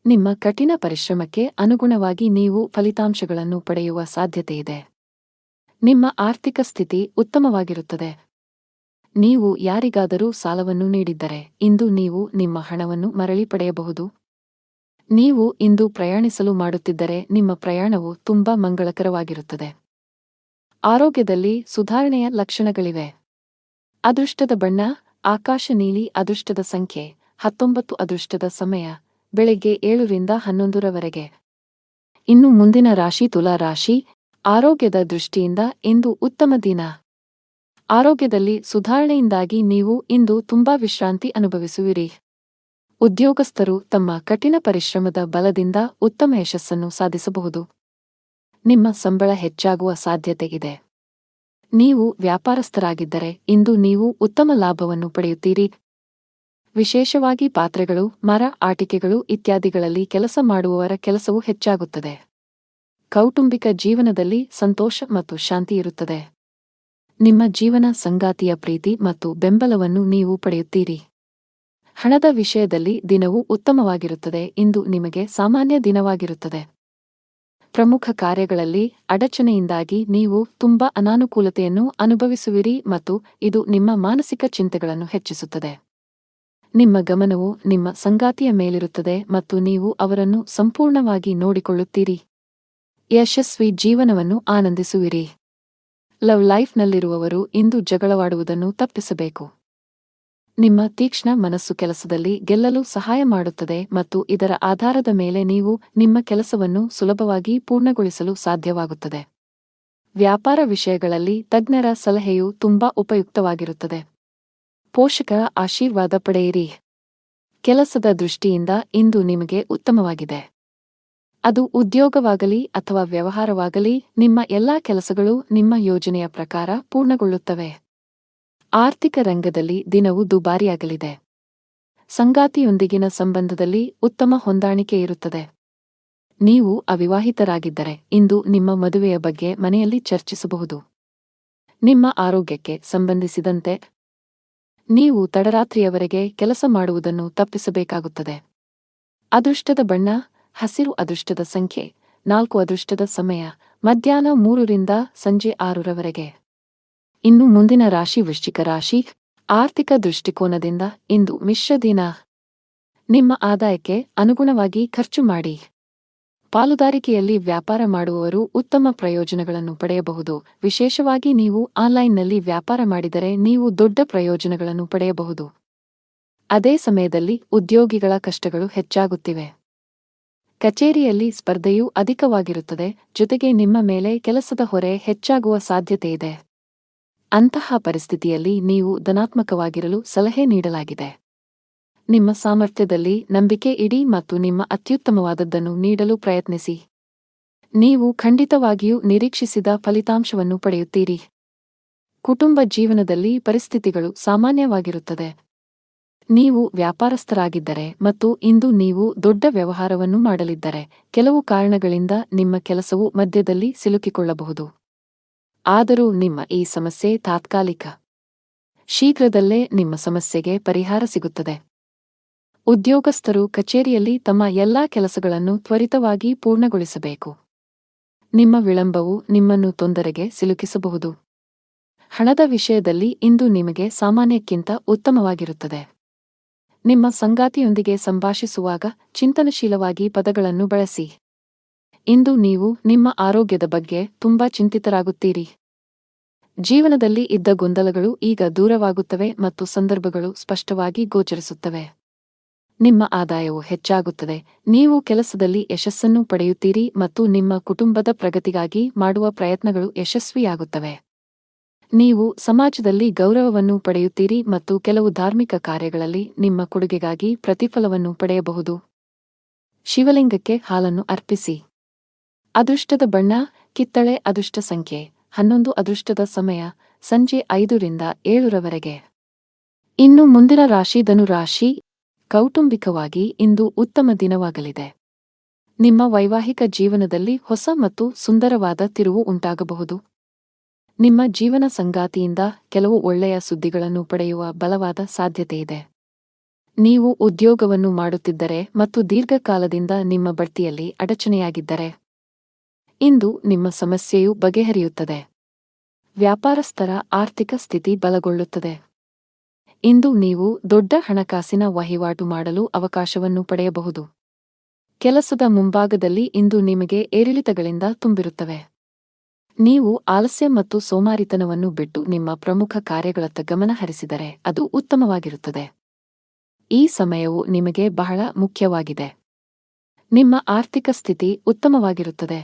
ನಿಮ್ಮ ಕಠಿಣ ಪರಿಶ್ರಮಕ್ಕೆ ಅನುಗುಣವಾಗಿ ನೀವು ಫಲಿತಾಂಶಗಳನ್ನು ಪಡೆಯುವ ಸಾಧ್ಯತೆಯಿದೆ. ನಿಮ್ಮ ಆರ್ಥಿಕ ಸ್ಥಿತಿ ಉತ್ತಮವಾಗಿರುತ್ತದೆ. ನೀವು ಯಾರಿಗಾದರೂ ಸಾಲವನ್ನು ನೀಡಿದ್ದರೆ ಇಂದು ನೀವು ನಿಮ್ಮ ಹಣವನ್ನು ಮರಳಿ ಪಡೆಯಬಹುದು. ನೀವು ಇಂದು ಪ್ರಯಾಣಿಸಲು ಮಾಡುತ್ತಿದ್ದರೆ ನಿಮ್ಮ ಪ್ರಯಾಣವು ತುಂಬಾ ಮಂಗಳಕರವಾಗಿರುತ್ತದೆ. ಆರೋಗ್ಯದಲ್ಲಿ ಸುಧಾರಣೆಯ ಲಕ್ಷಣಗಳಿವೆ. ಅದೃಷ್ಟದ ಬಣ್ಣ ಆಕಾಶ ನೀಲಿ. ಅದೃಷ್ಟದ ಸಂಖ್ಯೆ 19. ಅದೃಷ್ಟದ ಸಮಯ ಬೆಳಗ್ಗೆ 7 ರಿಂದ 11 ರವರೆಗೆ. ಇನ್ನು ಮುಂದಿನ ರಾಶಿ ತುಲಾ ರಾಶಿ. ಆರೋಗ್ಯದ ದೃಷ್ಟಿಯಿಂದ ಇಂದು ಉತ್ತಮ ದಿನ. ಆರೋಗ್ಯದಲ್ಲಿ ಸುಧಾರಣೆಯಿಂದಾಗಿ ನೀವು ಇಂದು ತುಂಬಾ ವಿಶ್ರಾಂತಿ ಅನುಭವಿಸುವಿರಿ. ಉದ್ಯೋಗಸ್ಥರು ತಮ್ಮ ಕಠಿಣ ಪರಿಶ್ರಮದ ಬಲದಿಂದ ಉತ್ತಮ ಯಶಸ್ಸನ್ನು ಸಾಧಿಸಬಹುದು. ನಿಮ್ಮ ಸಂಬಳ ಹೆಚ್ಚಾಗುವ ಸಾಧ್ಯತೆ ಇದೆ. ನೀವು ವ್ಯಾಪಾರಸ್ಥರಾಗಿದ್ದರೆ ಇಂದು ನೀವು ಉತ್ತಮ ಲಾಭವನ್ನು ಪಡೆಯುತ್ತೀರಿ. ವಿಶೇಷವಾಗಿ ಪಾತ್ರೆಗಳು, ಮರ, ಆಟಿಕೆಗಳು ಇತ್ಯಾದಿಗಳಲ್ಲಿ ಕೆಲಸ ಮಾಡುವವರ ಕೆಲಸವು ಹೆಚ್ಚಾಗುತ್ತದೆ. ಕೌಟುಂಬಿಕ ಜೀವನದಲ್ಲಿ ಸಂತೋಷ ಮತ್ತು ಶಾಂತಿ ಇರುತ್ತದೆ. ನಿಮ್ಮ ಜೀವನ ಸಂಗಾತಿಯ ಪ್ರೀತಿ ಮತ್ತು ಬೆಂಬಲವನ್ನು ನೀವು ಪಡೆಯುತ್ತೀರಿ. ಹಣದ ವಿಷಯದಲ್ಲಿ ದಿನವು ಉತ್ತಮವಾಗಿರುತ್ತದೆ. ಇಂದು ನಿಮಗೆ ಸಾಮಾನ್ಯ ದಿನವಾಗಿರುತ್ತದೆ. ಪ್ರಮುಖ ಕಾರ್ಯಗಳಲ್ಲಿ ಅಡಚಣೆಯಿಂದಾಗಿ ನೀವು ತುಂಬಾ ಅನಾನುಕೂಲತೆಯನ್ನು ಅನುಭವಿಸುವಿರಿ ಮತ್ತು ಇದು ನಿಮ್ಮ ಮಾನಸಿಕ ಚಿಂತೆಗಳನ್ನು ಹೆಚ್ಚಿಸುತ್ತದೆ. ನಿಮ್ಮ ಗಮನವು ನಿಮ್ಮ ಸಂಗಾತಿಯ ಮೇಲಿರುತ್ತದೆ ಮತ್ತು ನೀವು ಅವರನ್ನು ಸಂಪೂರ್ಣವಾಗಿ ನೋಡಿಕೊಳ್ಳುತ್ತೀರಿ. ಯಶಸ್ವಿ ಜೀವನವನ್ನು ಆನಂದಿಸುವಿರಿ. ಲವ್ ಲೈಫ್ನಲ್ಲಿರುವವರು ಇಂದು ಜಗಳವಾಡುವುದನ್ನು ತಪ್ಪಿಸಬೇಕು. ನಿಮ್ಮ ತೀಕ್ಷ್ಣ ಮನಸ್ಸು ಕೆಲಸದಲ್ಲಿ ಗೆಲ್ಲಲು ಸಹಾಯ ಮಾಡುತ್ತದೆ ಮತ್ತು ಇದರ ಆಧಾರದ ಮೇಲೆ ನೀವು ನಿಮ್ಮ ಕೆಲಸವನ್ನು ಸುಲಭವಾಗಿ ಪೂರ್ಣಗೊಳಿಸಲು ಸಾಧ್ಯವಾಗುತ್ತದೆ. ವ್ಯಾಪಾರ ವಿಷಯಗಳಲ್ಲಿ ತಜ್ಞರ ಸಲಹೆಯು ತುಂಬಾ ಉಪಯುಕ್ತವಾಗಿರುತ್ತದೆ. ಪೋಷಕರ ಆಶೀರ್ವಾದ ಪಡೆಯಿರಿ. ಕೆಲಸದ ದೃಷ್ಟಿಯಿಂದ ಇಂದು ನಿಮಗೆ ಉತ್ತಮವಾಗಿದೆ. ಅದು ಉದ್ಯೋಗವಾಗಲಿ ಅಥವಾ ವ್ಯವಹಾರವಾಗಲಿ, ನಿಮ್ಮ ಎಲ್ಲಾ ಕೆಲಸಗಳು ನಿಮ್ಮ ಯೋಜನೆಯ ಪ್ರಕಾರ ಪೂರ್ಣಗೊಳ್ಳುತ್ತವೆ. ಆರ್ಥಿಕ ರಂಗದಲ್ಲಿ ದಿನವು ದುಬಾರಿಯಾಗಲಿದೆ. ಸಂಗಾತಿಯೊಂದಿಗಿನ ಸಂಬಂಧದಲ್ಲಿ ಉತ್ತಮ ಹೊಂದಾಣಿಕೆ ಇರುತ್ತದೆ. ನೀವು ಅವಿವಾಹಿತರಾಗಿದ್ದರೆ ಇಂದು ನಿಮ್ಮ ಮದುವೆಯ ಬಗ್ಗೆ ಮನೆಯಲ್ಲಿ ಚರ್ಚಿಸಬಹುದು. ನಿಮ್ಮ ಆರೋಗ್ಯಕ್ಕೆ ಸಂಬಂಧಿಸಿದಂತೆ ನೀವು ತಡರಾತ್ರಿಯವರೆಗೆ ಕೆಲಸ ಮಾಡುವುದನ್ನು ತಪ್ಪಿಸಬೇಕಾಗುತ್ತದೆ. ಅದೃಷ್ಟದ ಬಣ್ಣ ಹಸಿರು. ಅದೃಷ್ಟದ ಸಂಖ್ಯೆ 4. ಅದೃಷ್ಟದ ಸಮಯ ಮಧ್ಯಾಹ್ನ 3 ರಿಂದ ಸಂಜೆ 6 ರವರೆಗೆ. ಇನ್ನು ಮುಂದಿನ ರಾಶಿ ವೃಶ್ಚಿಕ ರಾಶಿ. ಆರ್ಥಿಕ ದೃಷ್ಟಿಕೋನದಿಂದ ಇಂದು ಮಿಶ್ರ ದಿನ. ನಿಮ್ಮ ಆದಾಯಕ್ಕೆ ಅನುಗುಣವಾಗಿ ಖರ್ಚು ಮಾಡಿ. ಪಾಲುದಾರಿಕೆಯಲ್ಲಿ ವ್ಯಾಪಾರ ಮಾಡುವವರು ಉತ್ತಮ ಪ್ರಯೋಜನಗಳನ್ನು ಪಡೆಯಬಹುದು. ವಿಶೇಷವಾಗಿ ನೀವು ಆನ್ಲೈನ್ನಲ್ಲಿ ವ್ಯಾಪಾರ ಮಾಡಿದರೆ ನೀವು ದೊಡ್ಡ ಪ್ರಯೋಜನಗಳನ್ನು ಪಡೆಯಬಹುದು. ಅದೇ ಸಮಯದಲ್ಲಿ ಉದ್ಯೋಗಿಗಳ ಕಷ್ಟಗಳು ಹೆಚ್ಚಾಗುತ್ತಿವೆ. ಕಚೇರಿಯಲ್ಲಿ ಸ್ಪರ್ಧೆಯೂ ಅಧಿಕವಾಗಿರುತ್ತದೆ, ಜೊತೆಗೆ ನಿಮ್ಮ ಮೇಲೆ ಕೆಲಸದ ಹೊರೆ ಹೆಚ್ಚಾಗುವ ಸಾಧ್ಯತೆಯಿದೆ. ಅಂತಹ ಪರಿಸ್ಥಿತಿಯಲ್ಲಿ ನೀವು ಧನಾತ್ಮಕವಾಗಿರಲು ಸಲಹೆ ನೀಡಲಾಗಿದೆ. ನಿಮ್ಮ ಸಾಮರ್ಥ್ಯದಲ್ಲಿ ನಂಬಿಕೆ ಇಡಿ ಮತ್ತು ನಿಮ್ಮ ಅತ್ಯುತ್ತಮವಾದದ್ದನ್ನು ನೀಡಲು ಪ್ರಯತ್ನಿಸಿ. ನೀವು ಖಂಡಿತವಾಗಿಯೂ ನಿರೀಕ್ಷಿಸಿದ ಫಲಿತಾಂಶವನ್ನು ಪಡೆಯುತ್ತೀರಿ. ಕುಟುಂಬ ಜೀವನದಲ್ಲಿ ಪರಿಸ್ಥಿತಿಗಳು ಸಾಮಾನ್ಯವಾಗಿರುತ್ತದೆ. ನೀವು ವ್ಯಾಪಾರಸ್ಥರಾಗಿದ್ದರೆ ಮತ್ತು ಇಂದು ನೀವು ದೊಡ್ಡ ವ್ಯವಹಾರವನ್ನು ಮಾಡಲಿದ್ದರೆ, ಕೆಲವು ಕಾರಣಗಳಿಂದ ನಿಮ್ಮ ಕೆಲಸವು ಮಧ್ಯದಲ್ಲಿ ಸಿಲುಕಿಕೊಳ್ಳಬಹುದು. ಆದರೂ ನಿಮ್ಮ ಈ ಸಮಸ್ಯೆ ತಾತ್ಕಾಲಿಕ. ಶೀಘ್ರದಲ್ಲೇ ನಿಮ್ಮ ಸಮಸ್ಯೆಗೆ ಪರಿಹಾರ ಸಿಗುತ್ತದೆ. ಉದ್ಯೋಗಸ್ಥರು ಕಚೇರಿಯಲ್ಲಿ ತಮ್ಮ ಎಲ್ಲಾ ಕೆಲಸಗಳನ್ನು ತ್ವರಿತವಾಗಿ ಪೂರ್ಣಗೊಳಿಸಬೇಕು. ನಿಮ್ಮ ವಿಳಂಬವು ನಿಮ್ಮನ್ನು ತೊಂದರೆಗೆ ಸಿಲುಕಿಸಬಹುದು. ಹಣದ ವಿಷಯದಲ್ಲಿ ಇಂದು ನಿಮಗೆ ಸಾಮಾನ್ಯಕ್ಕಿಂತ ಉತ್ತಮವಾಗಿರುತ್ತದೆ. ನಿಮ್ಮ ಸಂಗಾತಿಯೊಂದಿಗೆ ಸಂಭಾಷಿಸುವಾಗ ಚಿಂತನಶೀಲವಾಗಿ ಪದಗಳನ್ನು ಬಳಸಿ. ಇಂದು ನೀವು ನಿಮ್ಮ ಆರೋಗ್ಯದ ಬಗ್ಗೆ ತುಂಬಾ ಚಿಂತಿತರಾಗುತ್ತೀರಿ. ಜೀವನದಲ್ಲಿ ಇದ್ದ ಗೊಂದಲಗಳು ಈಗ ದೂರವಾಗುತ್ತವೆ ಮತ್ತು ಸಂದರ್ಭಗಳು ಸ್ಪಷ್ಟವಾಗಿ ಗೋಚರಿಸುತ್ತವೆ. ನಿಮ್ಮ ಆದಾಯವು ಹೆಚ್ಚಾಗುತ್ತದೆ, ನೀವು ಕೆಲಸದಲ್ಲಿ ಯಶಸ್ಸನ್ನು ಪಡೆಯುತ್ತೀರಿ ಮತ್ತು ನಿಮ್ಮ ಕುಟುಂಬದ ಪ್ರಗತಿಗಾಗಿ ಮಾಡುವ ಪ್ರಯತ್ನಗಳು ಯಶಸ್ವಿಯಾಗುತ್ತವೆ. ನೀವು ಸಮಾಜದಲ್ಲಿ ಗೌರವವನ್ನು ಪಡೆಯುತ್ತೀರಿ ಮತ್ತು ಕೆಲವು ಧಾರ್ಮಿಕ ಕಾರ್ಯಗಳಲ್ಲಿ ನಿಮ್ಮ ಕೊಡುಗೆಗಾಗಿ ಪ್ರತಿಫಲವನ್ನು ಪಡೆಯಬಹುದು. ಶಿವಲಿಂಗಕ್ಕೆ ಹಾಲನ್ನು ಅರ್ಪಿಸಿ. ಅದೃಷ್ಟದ ಬಣ್ಣ ಕಿತ್ತಳೆ. ಅದೃಷ್ಟ ಸಂಖ್ಯೆ 11. ಅದೃಷ್ಟದ ಸಮಯ ಸಂಜೆ 5 ರಿಂದ 7 ರವರೆಗೆ. ಇನ್ನು ಮುಂದಿನ ರಾಶಿ ಧನುರಾಶಿ. ಕೌಟುಂಬಿಕವಾಗಿ ಇಂದು ಉತ್ತಮ ದಿನವಾಗಲಿದೆ. ನಿಮ್ಮ ವೈವಾಹಿಕ ಜೀವನದಲ್ಲಿ ಹೊಸ ಮತ್ತು ಸುಂದರವಾದ ತಿರುವು ಉಂಟಾಗಬಹುದು. ನಿಮ್ಮ ಜೀವನ ಸಂಗಾತಿಯಿಂದ ಕೆಲವು ಒಳ್ಳೆಯ ಸುದ್ದಿಗಳನ್ನು ಪಡೆಯುವ ಬಲವಾದ ಸಾಧ್ಯತೆಯಿದೆ. ನೀವು ಉದ್ಯೋಗವನ್ನು ಮಾಡುತ್ತಿದ್ದರೆ ಮತ್ತು ದೀರ್ಘಕಾಲದಿಂದ ನಿಮ್ಮ ಬಡ್ತಿಯಲ್ಲಿ ಅಡಚಣೆಯಾಗಿದ್ದರೆ, ಇಂದು ನಿಮ್ಮ ಸಮಸ್ಯೆಯು ಬಗೆಹರಿಯುತ್ತದೆ. ವ್ಯಾಪಾರಸ್ಥರ ಆರ್ಥಿಕ ಸ್ಥಿತಿ ಬಲಗೊಳ್ಳುತ್ತದೆ. ಇಂದು ನೀವು ದೊಡ್ಡ ಹಣಕಾಸಿನ ವಹಿವಾಟು ಮಾಡಲು ಅವಕಾಶವನ್ನು ಪಡೆಯಬಹುದು. ಕೆಲಸದ ಮುಂಭಾಗದಲ್ಲಿ ಇಂದು ನಿಮಗೆ ಏರಿಳಿತಗಳಿಂದ ತುಂಬಿರುತ್ತವೆ. ನೀವು ಆಲಸ್ಯ ಮತ್ತು ಸೋಮಾರಿತನವನ್ನು ಬಿಟ್ಟು ನಿಮ್ಮ ಪ್ರಮುಖ ಕಾರ್ಯಗಳತ್ತ ಗಮನ ಹರಿಸಿದರೆ ಅದು ಉತ್ತಮವಾಗಿರುತ್ತದೆ. ಈ ಸಮಯವು ನಿಮಗೆ ಬಹಳ ಮುಖ್ಯವಾಗಿದೆ. ನಿಮ್ಮ ಆರ್ಥಿಕ ಸ್ಥಿತಿ ಉತ್ತಮವಾಗಿರುತ್ತದೆ.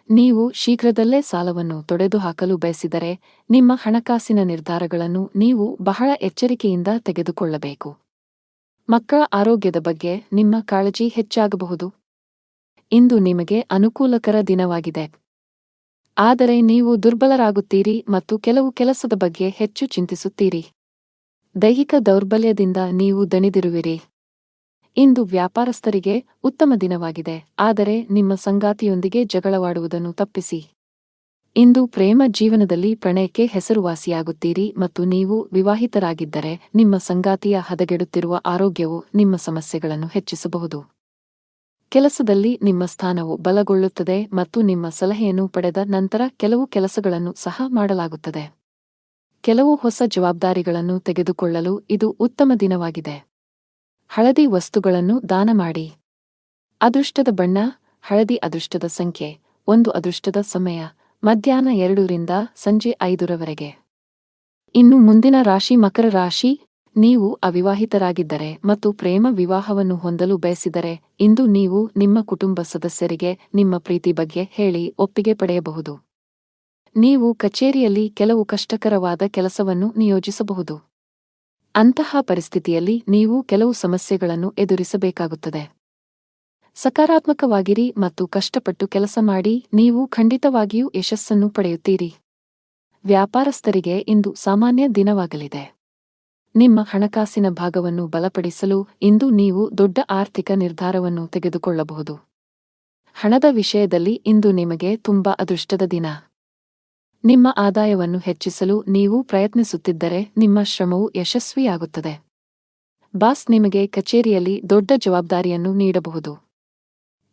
ನೀವು ಶೀಘ್ರದಲ್ಲೇ ಸಾಲವನ್ನು ತೊಡೆದುಹಾಕಲು ಬಯಸಿದರೆ, ನಿಮ್ಮ ಹಣಕಾಸಿನ ನಿರ್ಧಾರಗಳನ್ನು ನೀವು ಬಹಳ ಎಚ್ಚರಿಕೆಯಿಂದ ತೆಗೆದುಕೊಳ್ಳಬೇಕು. ಮಕ್ಕಳ ಆರೋಗ್ಯದ ಬಗ್ಗೆ ನಿಮ್ಮ ಕಾಳಜಿ ಹೆಚ್ಚಾಗಬಹುದು. ಇಂದು ನಿಮಗೆ ಅನುಕೂಲಕರ ದಿನವಾಗಿದೆ. ಆದರೆ ನೀವು ದುರ್ಬಲರಾಗುತ್ತೀರಿ ಮತ್ತು ಕೆಲವು ಕೆಲಸದ ಬಗ್ಗೆ ಹೆಚ್ಚು ಚಿಂತಿಸುತ್ತೀರಿ. ದೈಹಿಕ ದೌರ್ಬಲ್ಯದಿಂದ ನೀವು ದಣಿದಿರುವಿರಿ. ಇಂದು ವ್ಯಾಪಾರಸ್ಥರಿಗೆ ಉತ್ತಮ ದಿನವಾಗಿದೆ, ಆದರೆ ನಿಮ್ಮ ಸಂಗಾತಿಯೊಂದಿಗೆ ಜಗಳವಾಡುವುದನ್ನು ತಪ್ಪಿಸಿ. ಇಂದು ಪ್ರೇಮ ಜೀವನದಲ್ಲಿ ಪ್ರಣಯಕ್ಕೆ ಹೆಸರುವಾಸಿಯಾಗುತ್ತೀರಿ ಮತ್ತು ನೀವು ವಿವಾಹಿತರಾಗಿದ್ದರೆ ನಿಮ್ಮ ಸಂಗಾತಿಯ ಹದಗೆಡುತ್ತಿರುವ ಆರೋಗ್ಯವು ನಿಮ್ಮ ಸಮಸ್ಯೆಗಳನ್ನು ಹೆಚ್ಚಿಸಬಹುದು. ಕೆಲಸದಲ್ಲಿ ನಿಮ್ಮ ಸ್ಥಾನವು ಬಲಗೊಳ್ಳುತ್ತದೆ ಮತ್ತು ನಿಮ್ಮ ಸಲಹೆಯನ್ನು ಪಡೆದ ನಂತರ ಕೆಲವು ಕೆಲಸಗಳನ್ನು ಸಹ ಮಾಡಲಾಗುತ್ತದೆ. ಕೆಲವು ಹೊಸ ಜವಾಬ್ದಾರಿಗಳನ್ನು ತೆಗೆದುಕೊಳ್ಳಲು ಇದು ಉತ್ತಮ ದಿನವಾಗಿದೆ. ಹಳದಿ ವಸ್ತುಗಳನ್ನು ದಾನ ಮಾಡಿ. ಅದೃಷ್ಟದ ಬಣ್ಣ ಹಳದಿ. ಅದೃಷ್ಟದ ಸಂಖ್ಯೆ 1. ಅದೃಷ್ಟದ ಸಮಯ ಮಧ್ಯಾಹ್ನ 2 ರಿಂದ ಸಂಜೆ 5 ರವರೆಗೆ. ಇನ್ನು ಮುಂದಿನ ರಾಶಿ ಮಕರ ರಾಶಿ. ನೀವು ಅವಿವಾಹಿತರಾಗಿದ್ದರೆ ಮತ್ತು ಪ್ರೇಮ ವಿವಾಹವನ್ನು ಹೊಂದಲು ಬಯಸಿದರೆ, ಇಂದು ನೀವು ನಿಮ್ಮ ಕುಟುಂಬ ಸದಸ್ಯರಿಗೆ ನಿಮ್ಮ ಪ್ರೀತಿ ಬಗ್ಗೆ ಹೇಳಿ ಒಪ್ಪಿಗೆ ಪಡೆಯಬಹುದು. ನೀವು ಕಚೇರಿಯಲ್ಲಿ ಕೆಲವು ಕಷ್ಟಕರವಾದ ಕೆಲಸವನ್ನು ನಿಯೋಜಿಸಬಹುದು. ಅಂತಹ ಪರಿಸ್ಥಿತಿಯಲ್ಲಿ ನೀವು ಕೆಲವು ಸಮಸ್ಯೆಗಳನ್ನು ಎದುರಿಸಬೇಕಾಗುತ್ತದೆ. ಸಕಾರಾತ್ಮಕವಾಗಿರಿ ಮತ್ತು ಕಷ್ಟಪಟ್ಟು ಕೆಲಸ ಮಾಡಿ, ನೀವು ಖಂಡಿತವಾಗಿಯೂ ಯಶಸ್ಸನ್ನು ಪಡೆಯುತ್ತೀರಿ. ವ್ಯಾಪಾರಸ್ಥರಿಗೆ ಇಂದು ಸಾಮಾನ್ಯ ದಿನವಾಗಲಿದೆ. ನಿಮ್ಮ ಹಣಕಾಸಿನ ಭಾಗವನ್ನು ಬಲಪಡಿಸಲು ಇಂದು ನೀವು ದೊಡ್ಡ ಆರ್ಥಿಕ ನಿರ್ಧಾರವನ್ನು ತೆಗೆದುಕೊಳ್ಳಬಹುದು. ಹಣದ ವಿಷಯದಲ್ಲಿ ಇಂದು ನಿಮಗೆ ತುಂಬಾ ಅದೃಷ್ಟದ ದಿನ. ನಿಮ್ಮ ಆದಾಯವನ್ನು ಹೆಚ್ಚಿಸಲು ನೀವು ಪ್ರಯತ್ನಿಸುತ್ತಿದ್ದರೆ ನಿಮ್ಮ ಶ್ರಮವು ಯಶಸ್ವಿಯಾಗುತ್ತದೆ. ಬಾಸ್ ನಿಮಗೆ ಕಚೇರಿಯಲ್ಲಿ ದೊಡ್ಡ ಜವಾಬ್ದಾರಿಯನ್ನು ನೀಡಬಹುದು.